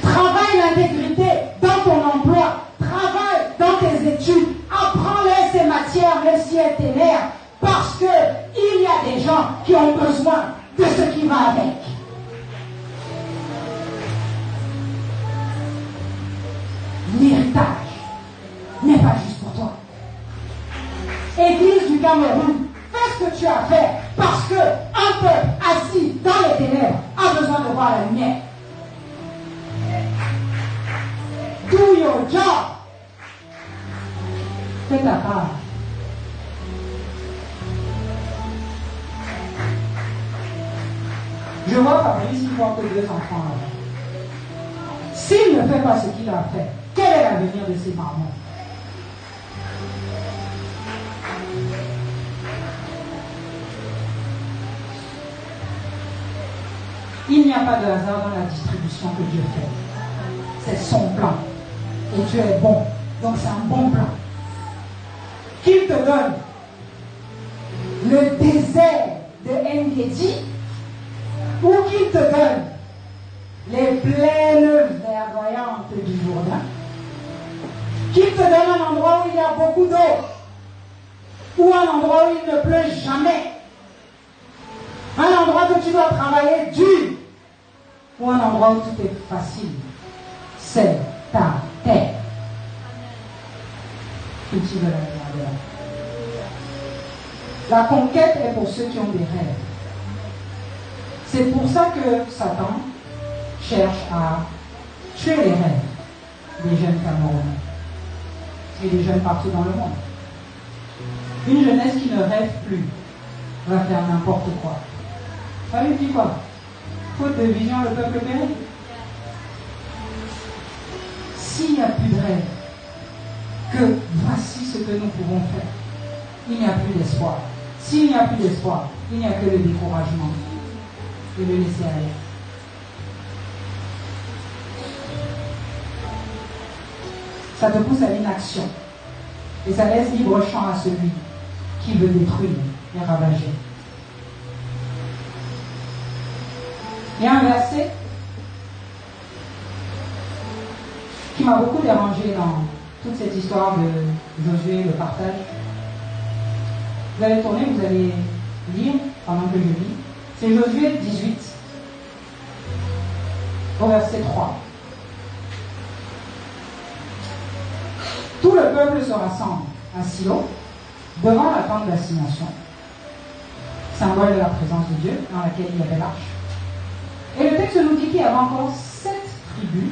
Travaille l'intégrité dans ton emploi. Travaille dans tes études. Apprends-les ces matières, les ciel, tes nerfs, parce qu'il y a des gens qui ont besoin de ce qui va avec. L'héritage n'est pas juste pour toi. Église du Cameroun, fais ce que tu as à faire parce qu'un peuple assis dans les ténèbres a besoin de voir la lumière. Do your job. Fais ta part. Je vois Fabrice qui porte 2 enfants là. S'il ne fait pas ce qu'il a fait, quel est l'avenir de ses mamans? Il n'y a pas de hasard dans la distribution que Dieu fait. C'est son plan. Et Dieu est bon. Donc c'est un bon plan. Qu'il te donne le désert de Engedi ou qu'il te donne les plaines verdoyantes du Jourdain, qu'il te donne un endroit où il y a beaucoup d'eau ou un endroit où il ne pleut jamais, un endroit que tu dois travailler dur ou un endroit où tout est facile, c'est ta terre. Cultive la grandeur. La conquête est pour ceux qui ont des rêves. C'est pour ça que Satan cherche à tuer les rêves des jeunes Camerounais et des jeunes partout dans le monde. Une jeunesse qui ne rêve plus va faire n'importe quoi. Ça veut dire quoi? Faute de vision, le peuple périt. S'il n'y a plus de rêve, que voici ce que nous pouvons faire, il n'y a plus d'espoir. S'il n'y a plus d'espoir, il n'y a que le découragement et le laisser aller. Ça te pousse à l'inaction et ça laisse libre champ à celui qui veut détruire et ravager. Il y a un verset qui m'a beaucoup dérangé dans toute cette histoire de Josué, le partage. Vous allez tourner, vous allez lire pendant que je lis. C'est Josué 18, au verset 3. Tout le peuple se rassemble à Silo, devant la tente d'assignation, symbole de la présence de Dieu, dans laquelle il y avait l'arche. Et le texte nous dit qu'il y avait encore 7 tribus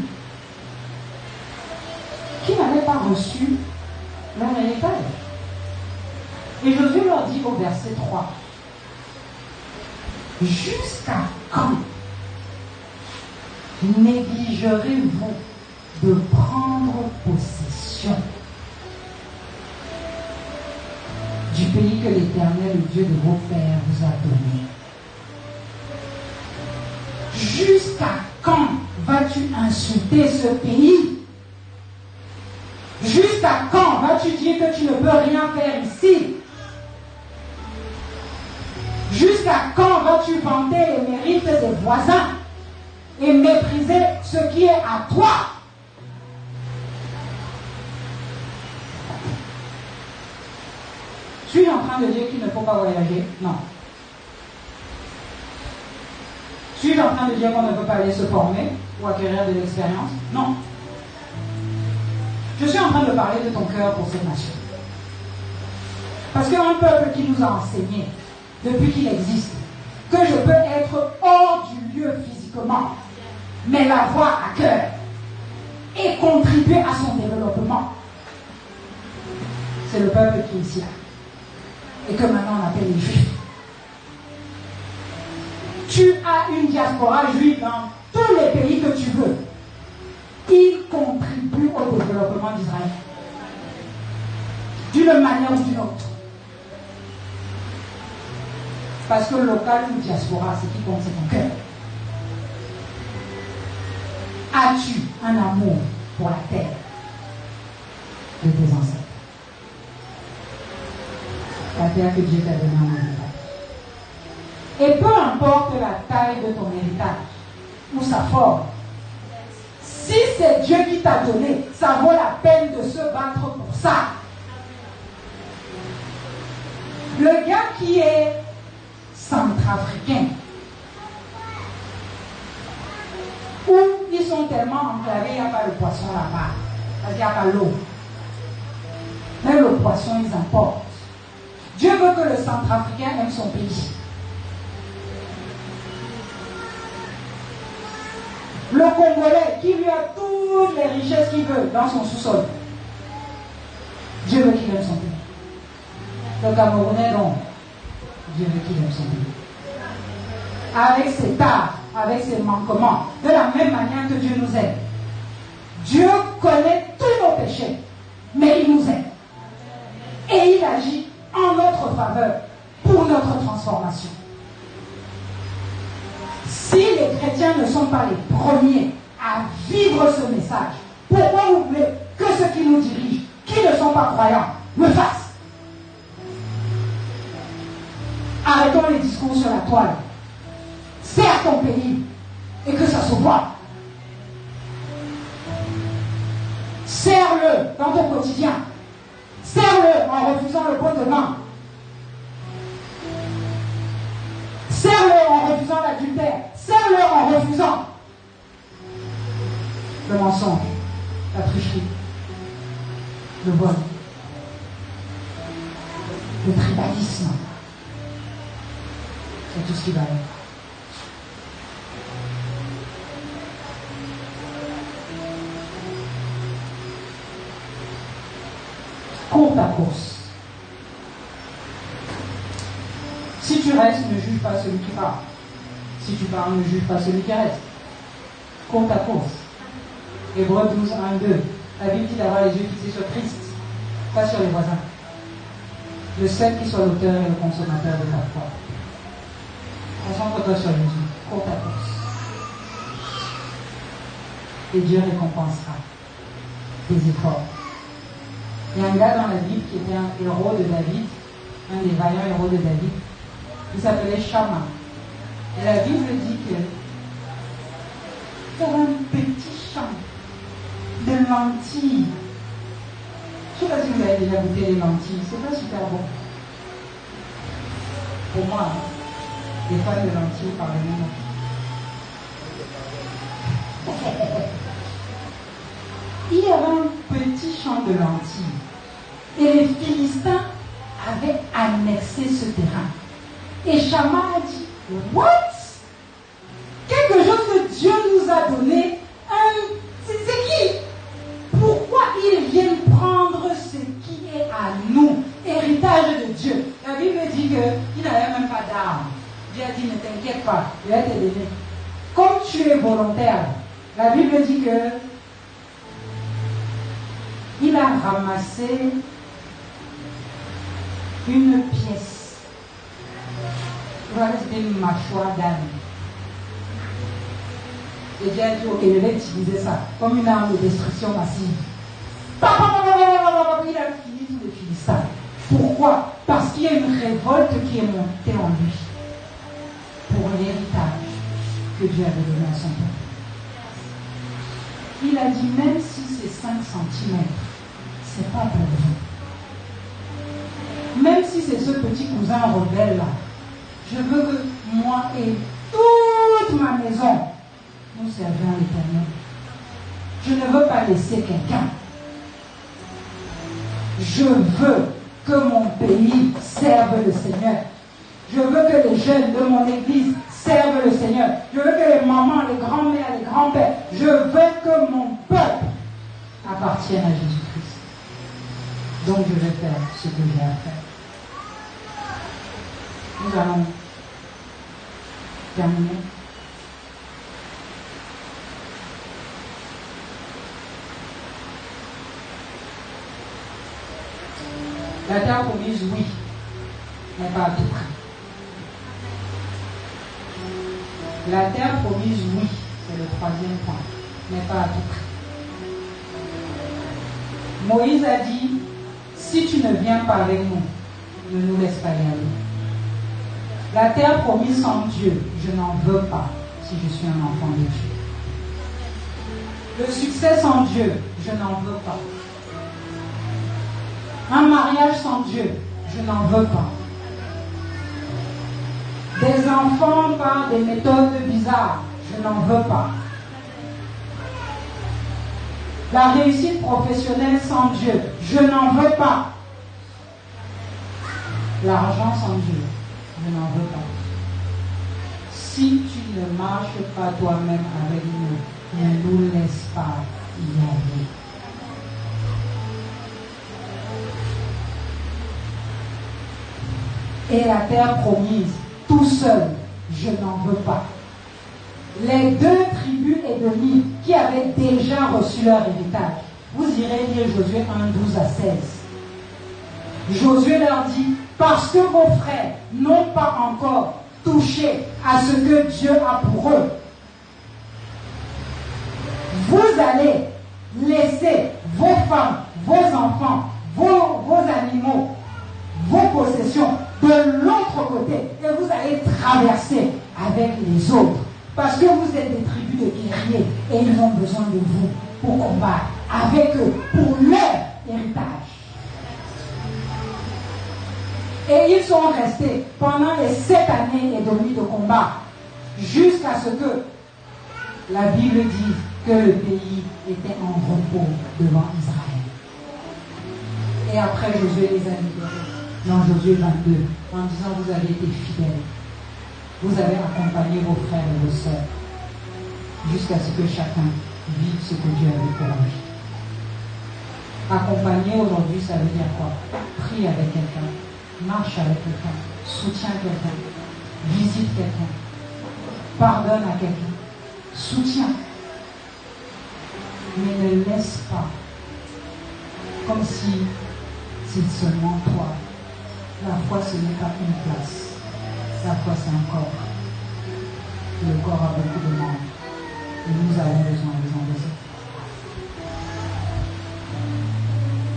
qui n'avaient pas reçu leur héritage. Et Josué leur dit au verset 3, jusqu'à quand négligerez-vous de prendre possession du pays que l'Éternel, le Dieu de vos pères, vous a donné? Jusqu'à quand vas-tu insulter ce pays? Jusqu'à quand vas-tu dire que tu ne peux rien faire ici? Jusqu'à quand vas-tu vanter les mérites des voisins et mépriser ce qui est à toi? Suis-je en train de dire qu'il ne faut pas voyager? Non. Suis-je en train de dire qu'on ne peut pas aller se former ou acquérir de l'expérience? Non. Je suis en train de parler de ton cœur pour cette nation. Parce qu'un peuple qui nous a enseigné, depuis qu'il existe, que je peux être hors du lieu physiquement, mais l'avoir à cœur et contribuer à son développement, c'est le peuple qui est ici. Et que maintenant on appelle les Juifs. Tu as une diaspora juive dans tous les pays que tu veux. Ils contribuent au développement d'Israël. D'une manière ou d'une autre. Parce que local ou diaspora, ce qui compte, c'est ton cœur. As-tu un amour pour la terre de tes ancêtres? La terre que Dieu t'a donnée en héritage. Et peu importe la taille de ton héritage ou sa forme, si c'est Dieu qui t'a donné, ça vaut la peine de se battre pour ça. Le gars qui est centrafricain, où ils sont tellement enclavés, il n'y a pas de poisson là-bas, parce qu'il n'y a pas l'eau. Même le poisson, ils importent. Dieu veut que le centrafricain aime son pays. Le Congolais qui lui a toutes les richesses qu'il veut dans son sous-sol. Dieu veut qu'il aime son pays. Le Camerounais, non. Dieu veut qu'il aime son pays. Avec ses tares, avec ses manquements, de la même manière que Dieu nous aime. Dieu connaît tous nos péchés, mais il nous aime. Et il agit en notre faveur pour notre transformation. Si les chrétiens ne sont pas les premiers à vivre ce message, pourquoi vous voulez que ceux qui nous dirigent, qui ne sont pas croyants, le fassent? Arrêtons les discours sur la toile. Sers ton pays et que ça se voit. Sers-le dans ton quotidien. Sers-le en refusant le pot de main. Sers-le en refusant l'adultère. Sers-le en refusant le mensonge, la tricherie, le vol, le tribalisme. C'est tout ce qui va être. Cours ta course. Si tu restes, ne juge pas celui qui part. Si tu pars, ne juge pas celui qui reste. Cours ta course. Hébreux 12, 1, 2. La Bible dit d'avoir les yeux fixés sur Christ, pas sur les voisins. Le seul qui soit l'auteur et le consommateur de ta foi. Concentre-toi sur Jésus. Cours ta course. Et Dieu récompensera tes efforts. Il y a un gars dans la Bible qui était un héros de David, un des vaillants héros de David. Il s'appelait Shama. Et la Bible dit que pour un petit champ de lentilles, je ne sais pas si vous avez déjà goûté les lentilles, c'est pas super bon. Pour moi, les fans de lentilles par le nom. Il y avait un petit champ de lentilles. Et les Philistins avaient annexé ce terrain. Et Shama a dit, what? Quelque chose que Dieu nous a donné. C'est qui? Pourquoi ils viennent prendre ce qui est à nous, héritage de Dieu? La Bible dit qu'il n'avait même pas d'armes. Dieu a dit, ne t'inquiète pas, je vais te donner. Comme tu es volontaire, la Bible dit que il a ramassé une pièce. Voilà, c'était une mâchoire d'âne. Et Dieu a dit, ok, je vais utiliser ça comme une arme de destruction massive. Il a fini tous les Philistins. Pourquoi? Parce qu'il y a une révolte qui est montée en lui pour l'héritage que Dieu avait donné à son peuple. Il a dit, même si c'est 5 cm, c'est pas pour vous. Même si c'est ce petit cousin rebelle là, je veux que moi et toute ma maison, nous servions l'Éternel. Je ne veux pas laisser quelqu'un. Je veux que mon pays serve le Seigneur. Je veux que les jeunes de mon église servent le Seigneur. Je veux que les mamans, les grands-mères, les grands-pères, je veux que mon peuple appartienne à Jésus-Christ. Donc je vais faire ce que j'ai à faire. Nous allons terminer. La terre promise, oui, mais pas à tout prix. La terre promise, oui, c'est le 3e point, mais pas à tout prix. Moïse a dit, si tu ne viens pas avec nous, ne nous laisse pas y aller. La terre promise sans Dieu, je n'en veux pas si je suis un enfant de Dieu. Le succès sans Dieu, je n'en veux pas. Un mariage sans Dieu, je n'en veux pas. Des enfants par des méthodes bizarres, je n'en veux pas. La réussite professionnelle sans Dieu, je n'en veux pas. L'argent sans Dieu, je n'en veux pas. Si tu ne marches pas toi-même avec nous, ne nous laisse pas y aller. Et la terre promise, tout seul, je n'en veux pas. Les deux tribus ennemies qui avaient déjà reçu leur héritage. Vous irez lire Josué 1, 12 à 16. Josué leur dit, parce que vos frères n'ont pas encore touché à ce que Dieu a pour eux, vous allez laisser vos femmes, vos enfants, vos animaux, vos possessions de l'autre côté et vous allez traverser avec les autres. Parce que vous êtes des tribus de guerriers et ils ont besoin de vous pour combattre avec eux, pour leur héritage. Et ils sont restés pendant les 7 années et demie de combat, jusqu'à ce que la Bible dise que le pays était en repos devant Israël. Et après, Josué les a libérés dans Josué 22, en disant, vous avez été fidèles. Vous avez accompagné vos frères et vos sœurs jusqu'à ce que chacun vive ce que Dieu avait pour lui. Accompagner aujourd'hui, ça veut dire quoi? Prie avec quelqu'un, marche avec quelqu'un, soutiens quelqu'un, visite quelqu'un, pardonne à quelqu'un, soutiens. Mais ne laisse pas comme si c'est seulement toi. La foi, ce n'est pas une place. La foi, c'est un corps. Le corps a beaucoup de membres. Et nous avons besoin des uns des autres.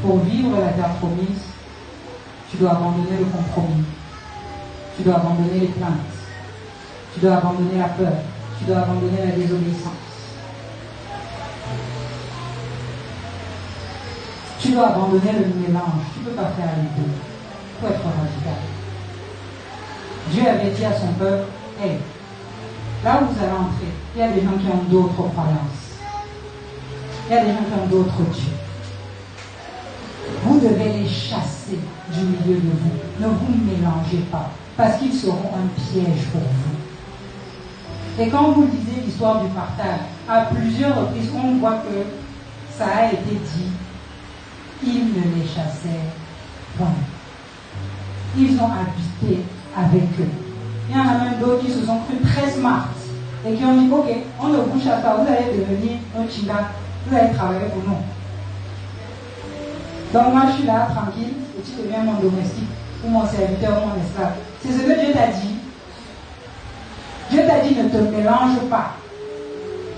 Pour vivre la terre promise, tu dois abandonner le compromis. Tu dois abandonner les plaintes. Tu dois abandonner la peur. Tu dois abandonner la désobéissance. Tu dois abandonner le mélange. Tu ne peux pas faire les deux. Il faut être radical. Dieu avait dit à son peuple, hey, là où vous allez entrer, il y a des gens qui ont d'autres croyances. Il y a des gens qui ont d'autres dieux. Vous devez les chasser du milieu de vous. Ne vous mélangez pas, parce qu'ils seront un piège pour vous. Et quand vous lisez l'histoire du partage, à plusieurs reprises, on voit que ça a été dit, ils ne les chassèrent point. Ils ont habité avec eux. Il y en a même d'autres qui se sont cru très smart et qui ont dit, ok, on ne vous chasse pas, vous allez devenir un chinga, vous allez travailler pour nous. Donc moi je suis là, tranquille, et tu deviens mon domestique, ou mon serviteur, ou mon esclave. C'est ce que Dieu t'a dit. Dieu t'a dit, ne te mélange pas.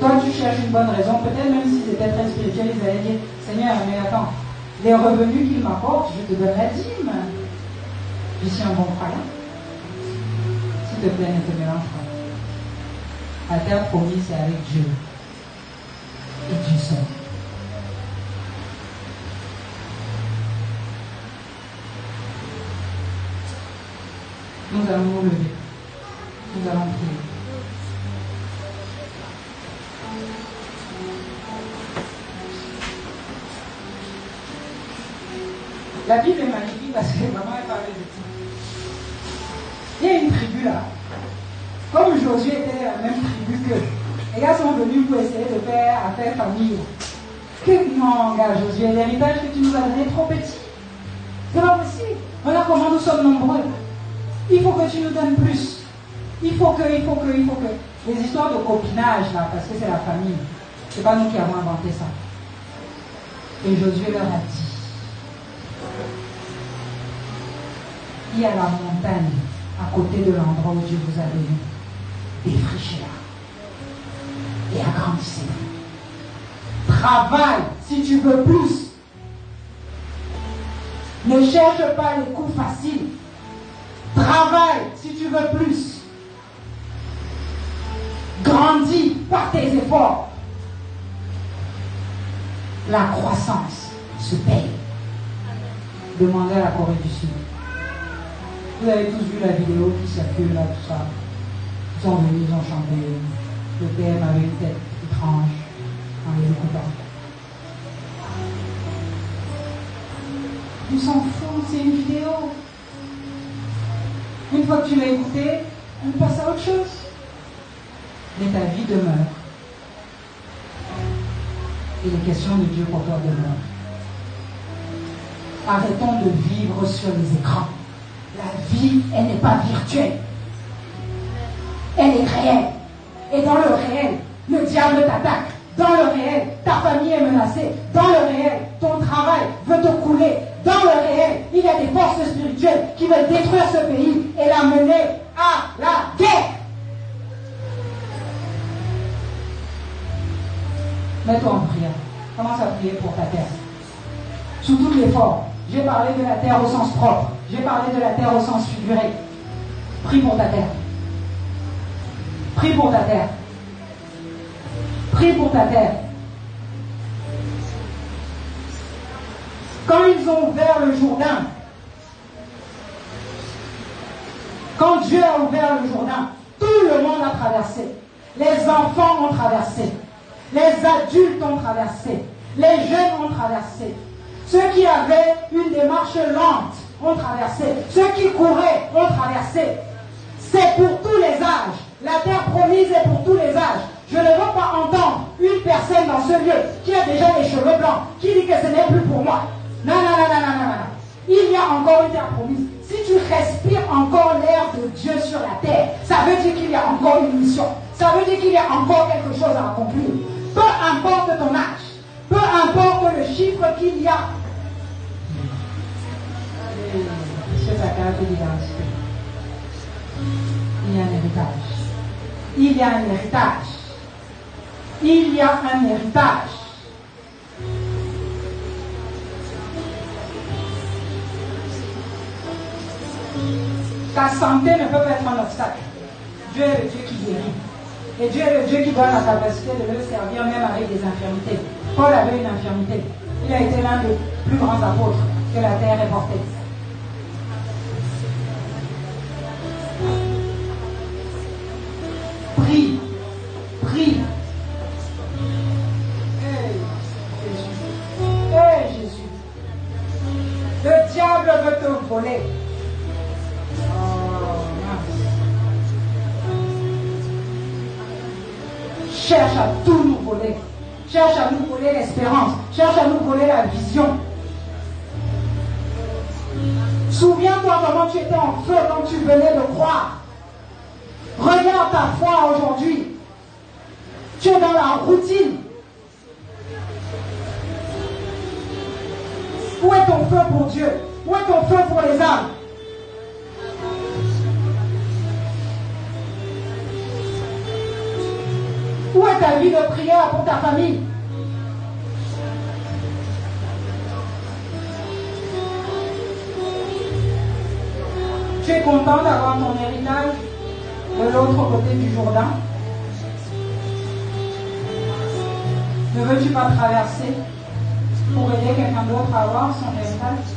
Toi tu cherches une bonne raison, peut-être même s'ils étaient très spirituels, ils allaient dire, Seigneur, mais attends, les revenus qu'il m'apporte, je te donne la dîme. Je suis un bon croyant. S'il te plaît, ne te mélange pas. La terre promise, c'est avec Dieu. Et Dieu seul. Nous allons nous lever. Nous allons prier. La Bible est magnifique parce que maman elle parlait de ça. Il y a une tribu là. Comme Josué était la même tribu qu'eux, les gars sont venus pour essayer de faire affaire famille. Que non, gars, Josué, l'héritage que tu nous as donné est trop petit. C'est pas possible. Voilà comment nous sommes nombreux. Il faut que tu nous donnes plus. Il faut que. Les histoires de copinage là, parce que c'est la famille. C'est pas nous qui avons inventé ça. Et Josué leur a dit, il y a la montagne à côté de l'endroit où Dieu vous a donné. Défrichez-la. Et agrandissez-la. Travaille si tu veux plus. Ne cherche pas les coups faciles. Travaille si tu veux plus. Grandis par tes efforts. La croissance se paye. Demandez à la Corée du Sud. Vous avez tous vu la vidéo qui circule là, tout ça. Ils sont venus, ils ont chanté. Le PM avait une tête étrange en les écoutant. Ils s'en foutent, c'est une vidéo. Une fois que tu l'as écouté, on passe à autre chose. Mais ta vie demeure. Et les questions de Dieu pour toi demeurent. Arrêtons de vivre sur les écrans. La vie, elle n'est pas virtuelle. Elle est réelle. Et dans le réel, le diable t'attaque. Dans le réel, ta famille est menacée. Dans le réel, ton travail veut te couler. Dans le réel, il y a des forces spirituelles qui veulent détruire ce pays et l'amener à la guerre. Mets-toi en prière. Commence à prier pour ta terre. Sous toutes les formes. J'ai parlé de la terre au sens propre. J'ai parlé de la terre au sens figuré. Prie pour ta terre. Prie pour ta terre. Prie pour ta terre. Quand ils ont ouvert le Jourdain, quand Dieu a ouvert le Jourdain, tout le monde a traversé. Les enfants ont traversé. Les adultes ont traversé. Les jeunes ont traversé. Ceux qui avaient une démarche lente ont traversé. Ceux qui couraient ont traversé. C'est pour tous les âges. La terre promise est pour tous les âges. Je ne veux pas entendre une personne dans ce lieu qui a déjà les cheveux blancs, qui dit que ce n'est plus pour moi. Non, non, non, non, non, non, non. Il y a encore une terre promise. Si tu respires encore l'air de Dieu sur la terre, ça veut dire qu'il y a encore une mission. Ça veut dire qu'il y a encore quelque chose à accomplir. Peu importe ton âge, peu importe le chiffre qu'il y a. Monsieur Zachary peut dire il y a un héritage. Il y a un héritage. Il y a un héritage. Ta santé ne peut pas être un obstacle. Dieu est le Dieu qui guérit. Et Dieu est le Dieu qui donne la capacité de le servir même avec des infirmités. Paul avait une infirmité. Il a été l'un des plus grands apôtres que la terre ait porté. Prie. Prie. Hey Jésus. Le diable veut te voler. Cherche à tout nous voler. Cherche à nous voler l'espérance. Cherche à nous voler la vision. Souviens-toi comment tu étais en feu quand tu venais de croire. Regarde ta foi aujourd'hui. Tu es dans la routine. Où est ton feu pour Dieu? Où est ton feu pour les âmes? Où est ta vie de prière pour ta famille? Tu es content d'avoir ton héritage de l'autre côté du Jourdain? Ne veux-tu pas traverser pour aider quelqu'un d'autre à avoir son héritage?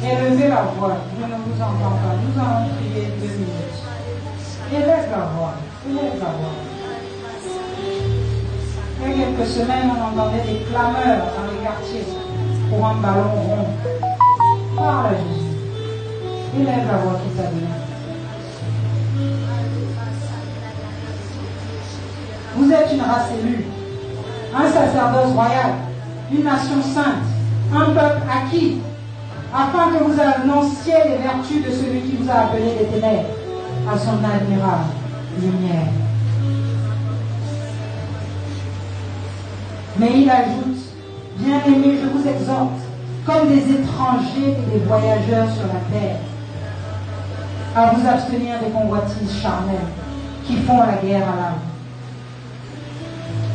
Élevez la voix, je ne vous entends pas. Nous allons prier 2 minutes. Élève la voix, élève la voix. Il y a quelques semaines, on entendait des clameurs dans les quartiers pour un ballon rond. Parle à Jésus. Élève la voix qui t'a donné. Vous êtes une race élue, un sacerdoce royal, une nation sainte, un peuple acquis, afin que vous annonciez les vertus de celui qui vous a appelé des ténèbres à son admirable lumière. Mais il ajoute, bien-aimés, je vous exhorte, comme des étrangers et des voyageurs sur la terre, à vous abstenir des convoitises charnelles qui font la guerre à l'âme.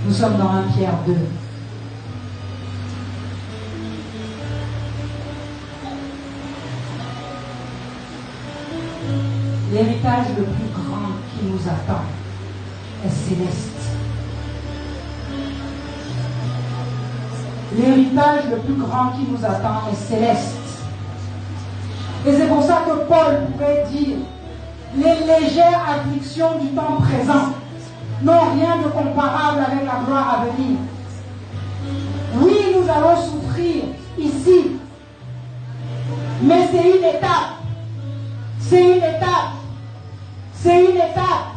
Nous sommes dans 1 Pierre 2. L'héritage le plus grand qui nous attend est céleste. L'héritage le plus grand qui nous attend est céleste. Et c'est pour ça que Paul pouvait dire, les légères afflictions du temps présent n'ont rien de comparable avec la gloire à venir. Oui, nous allons souffrir ici, Mais c'est une étape. C'est une étape. C'est une étape.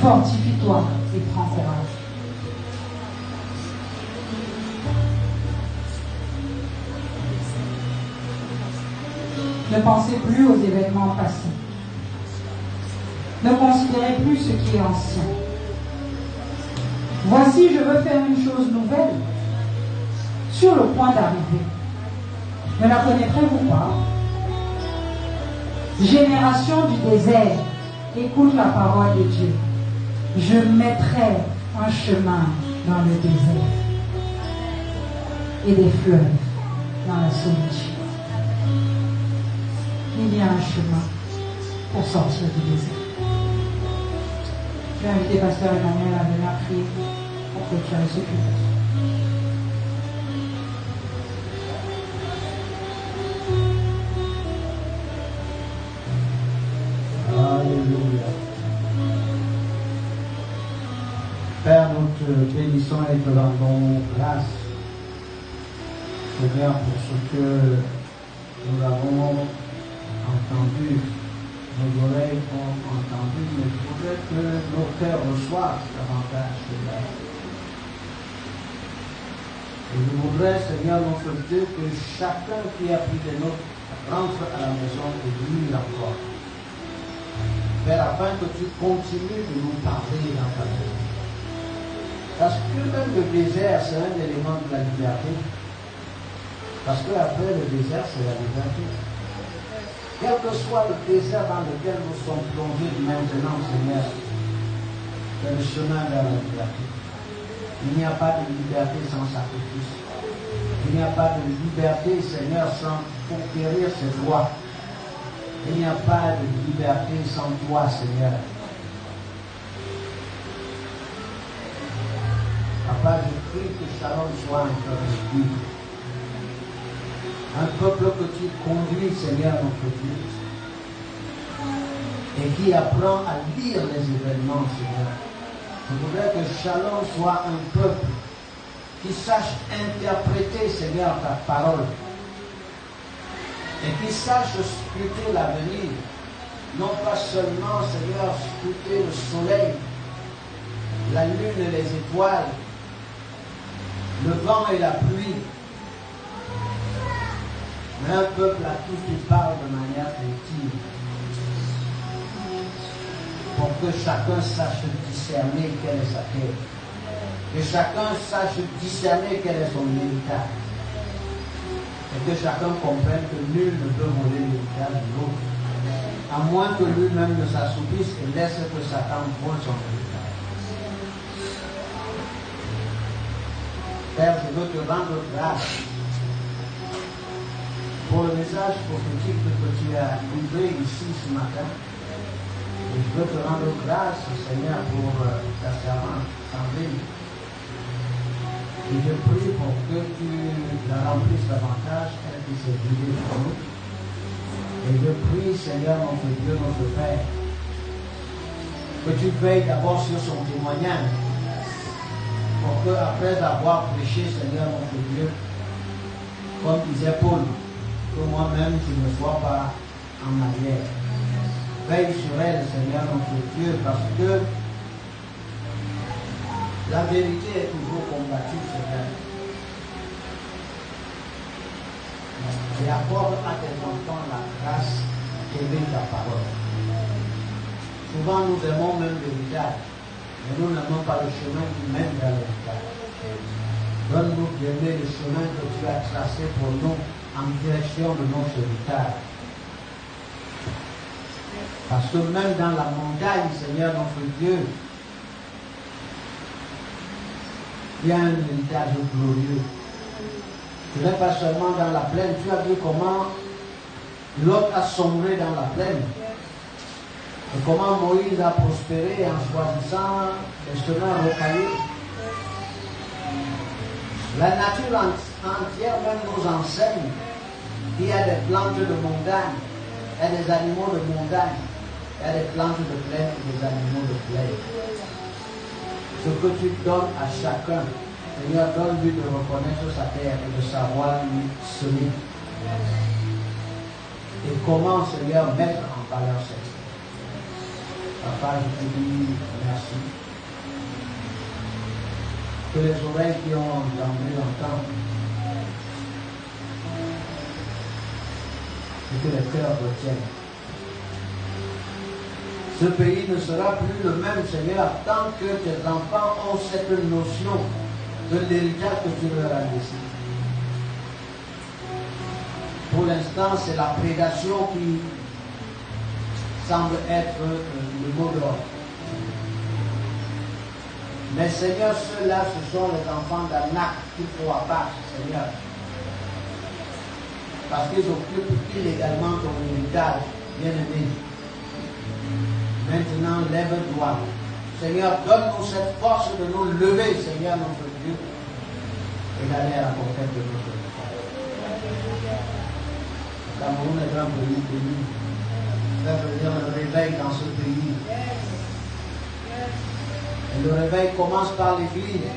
Fortifie-toi et prends courage. Ne pensez plus aux événements passés. Ne considérez plus ce qui est ancien. Voici, je veux faire une chose nouvelle, sur le point d'arriver. Ne la connaîtrez-vous pas? Génération du désert, écoute la parole de Dieu. Je mettrai un chemin dans le désert et des fleuves dans la solitude. Il y a un chemin pour sortir du désert. Je vais inviter Pasteur Emmanuel à venir prier pour clôturer ce culte. Alléluia. Père, nous te bénissons et te rendons grâce, Seigneur, pour ce que nous avons entendu, nos oreilles ont entendu, mais je voudrais que nos cœurs reçoivent davantage, Seigneur. Et je voudrais, Seigneur, notre Dieu, que chacun qui a pris des notes rentre à la maison et lit encore. Père, afin que tu continues de nous parler dans ta maison. Parce que même le désert, c'est un élément de la liberté. Parce qu'après le désert, c'est la liberté. Quel que soit le désert dans lequel nous sommes plongés maintenant, Seigneur, c'est le chemin vers la liberté. Il n'y a pas de liberté sans sacrifice. Il n'y a pas de liberté, Seigneur, sans conquérir ses droits. Il n'y a pas de liberté sans toi, Seigneur. Papa, je prie que Shalom soit un peuple libre. Un peuple que tu conduis, Seigneur, notre Dieu. Et qui apprend à lire les événements, Seigneur. Je voudrais que Shalom soit un peuple qui sache interpréter, Seigneur, ta parole. Et qui sache scruter l'avenir. Non pas seulement, Seigneur, scruter le soleil, la lune et les étoiles, le vent et la pluie. Mais un peuple à tout qui parle de manière intime. Pour que chacun sache discerner quelle est sa quête. Que chacun sache discerner quel est son héritage. Et que chacun comprenne que nul ne peut voler l'héritage de l'autre. À moins que lui-même ne s'assoupisse et laisse que Satan vole son héritage. Père, je veux te rendre grâce pour le message prophétique que tu as livré ici ce matin. Et je veux te rendre grâce, Seigneur, pour ta servante, Sandrine. Et je prie pour que tu la remplisses davantage, elle qui s'est brûlée pour nous. Et je prie, Seigneur, notre Dieu, notre Père, que tu veilles d'abord sur son témoignage. Pour qu'après avoir prêché, Seigneur mon Dieu, comme disait Paul, que moi-même je ne sois pas en arrière. Veille sur elle, Seigneur notre Dieu, parce que la vérité est toujours combattue, Seigneur. Et accorde à tes enfants la grâce d'aimer ta parole. Souvent nous aimons même l'héritage. Mais nous n'avons pas le chemin qui mène vers l'héritage. Donne-nous d'aimer le chemin que tu as tracé pour nous en direction de notre héritage. Parce que même dans la montagne, Seigneur notre Dieu, il y a un héritage glorieux. Ce n'est pas seulement dans la plaine. Tu as vu comment Lot a sombré dans la plaine. Et comment Moïse a prospéré en choisissant les chemins rocailleux. La nature entière même nous enseigne qu'il y a des plantes de montagne, il y a des animaux de montagne, il y a des plantes de plaine et des animaux de plaine. Ce que tu donnes à chacun Seigneur, donne-lui de reconnaître sa terre et de savoir lui semer. Et comment, Seigneur, mettre en valeur cette terre. Papa, je te dis merci. Que les oreilles qui ont entendu l'entendent. Et que les cœurs retiennent. Ce pays ne sera plus le même, Seigneur, tant que tes enfants ont cette notion de l'héritage que tu leur as laissé. Pour l'instant, c'est la prédation qui semble être le mot d'ordre. Mais Seigneur, ceux-là, ce sont les enfants d'Anak qu'il faut abattre, Seigneur. Parce qu'ils occupent illégalement ton héritage, bien-aimé. Maintenant, lève-toi. Seigneur, donne-nous cette force de nous lever, Seigneur, notre Dieu, et d'aller à la conquête de notre héritage. Le Cameroun est un pays béni. Faire venir le réveil dans ce pays. Et le réveil commence par l'Église.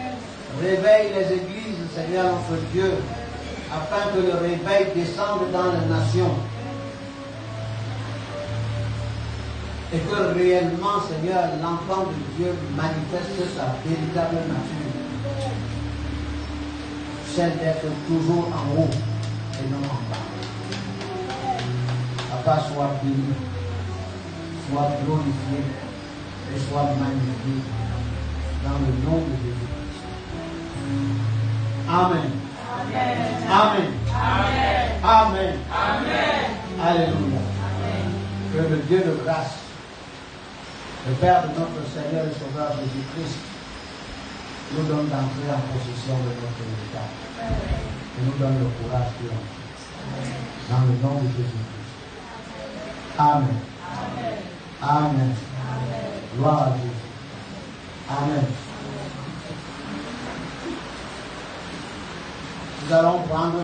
Réveille les églises, Seigneur, notre Dieu, afin que le réveil descende dans les nations. Et que réellement, Seigneur, l'enfant de Dieu manifeste sa véritable nature. Celle d'être toujours en haut et non en bas. Papa, sois béni, sois glorifié et sois magnifié dans le nom de Jésus-Christ. Amen. Amen. Amen. Amen. Amen. Alléluia. Que le Dieu de grâce, le Père de notre Seigneur et Sauveur Jésus-Christ, nous donne d'entrer en possession de notre héritage. Et nous donne le courage de l'entrer. Dans le nom de Jésus-Christ. Amen. Amen. Gloire à Dieu. Amen. Nous allons prendre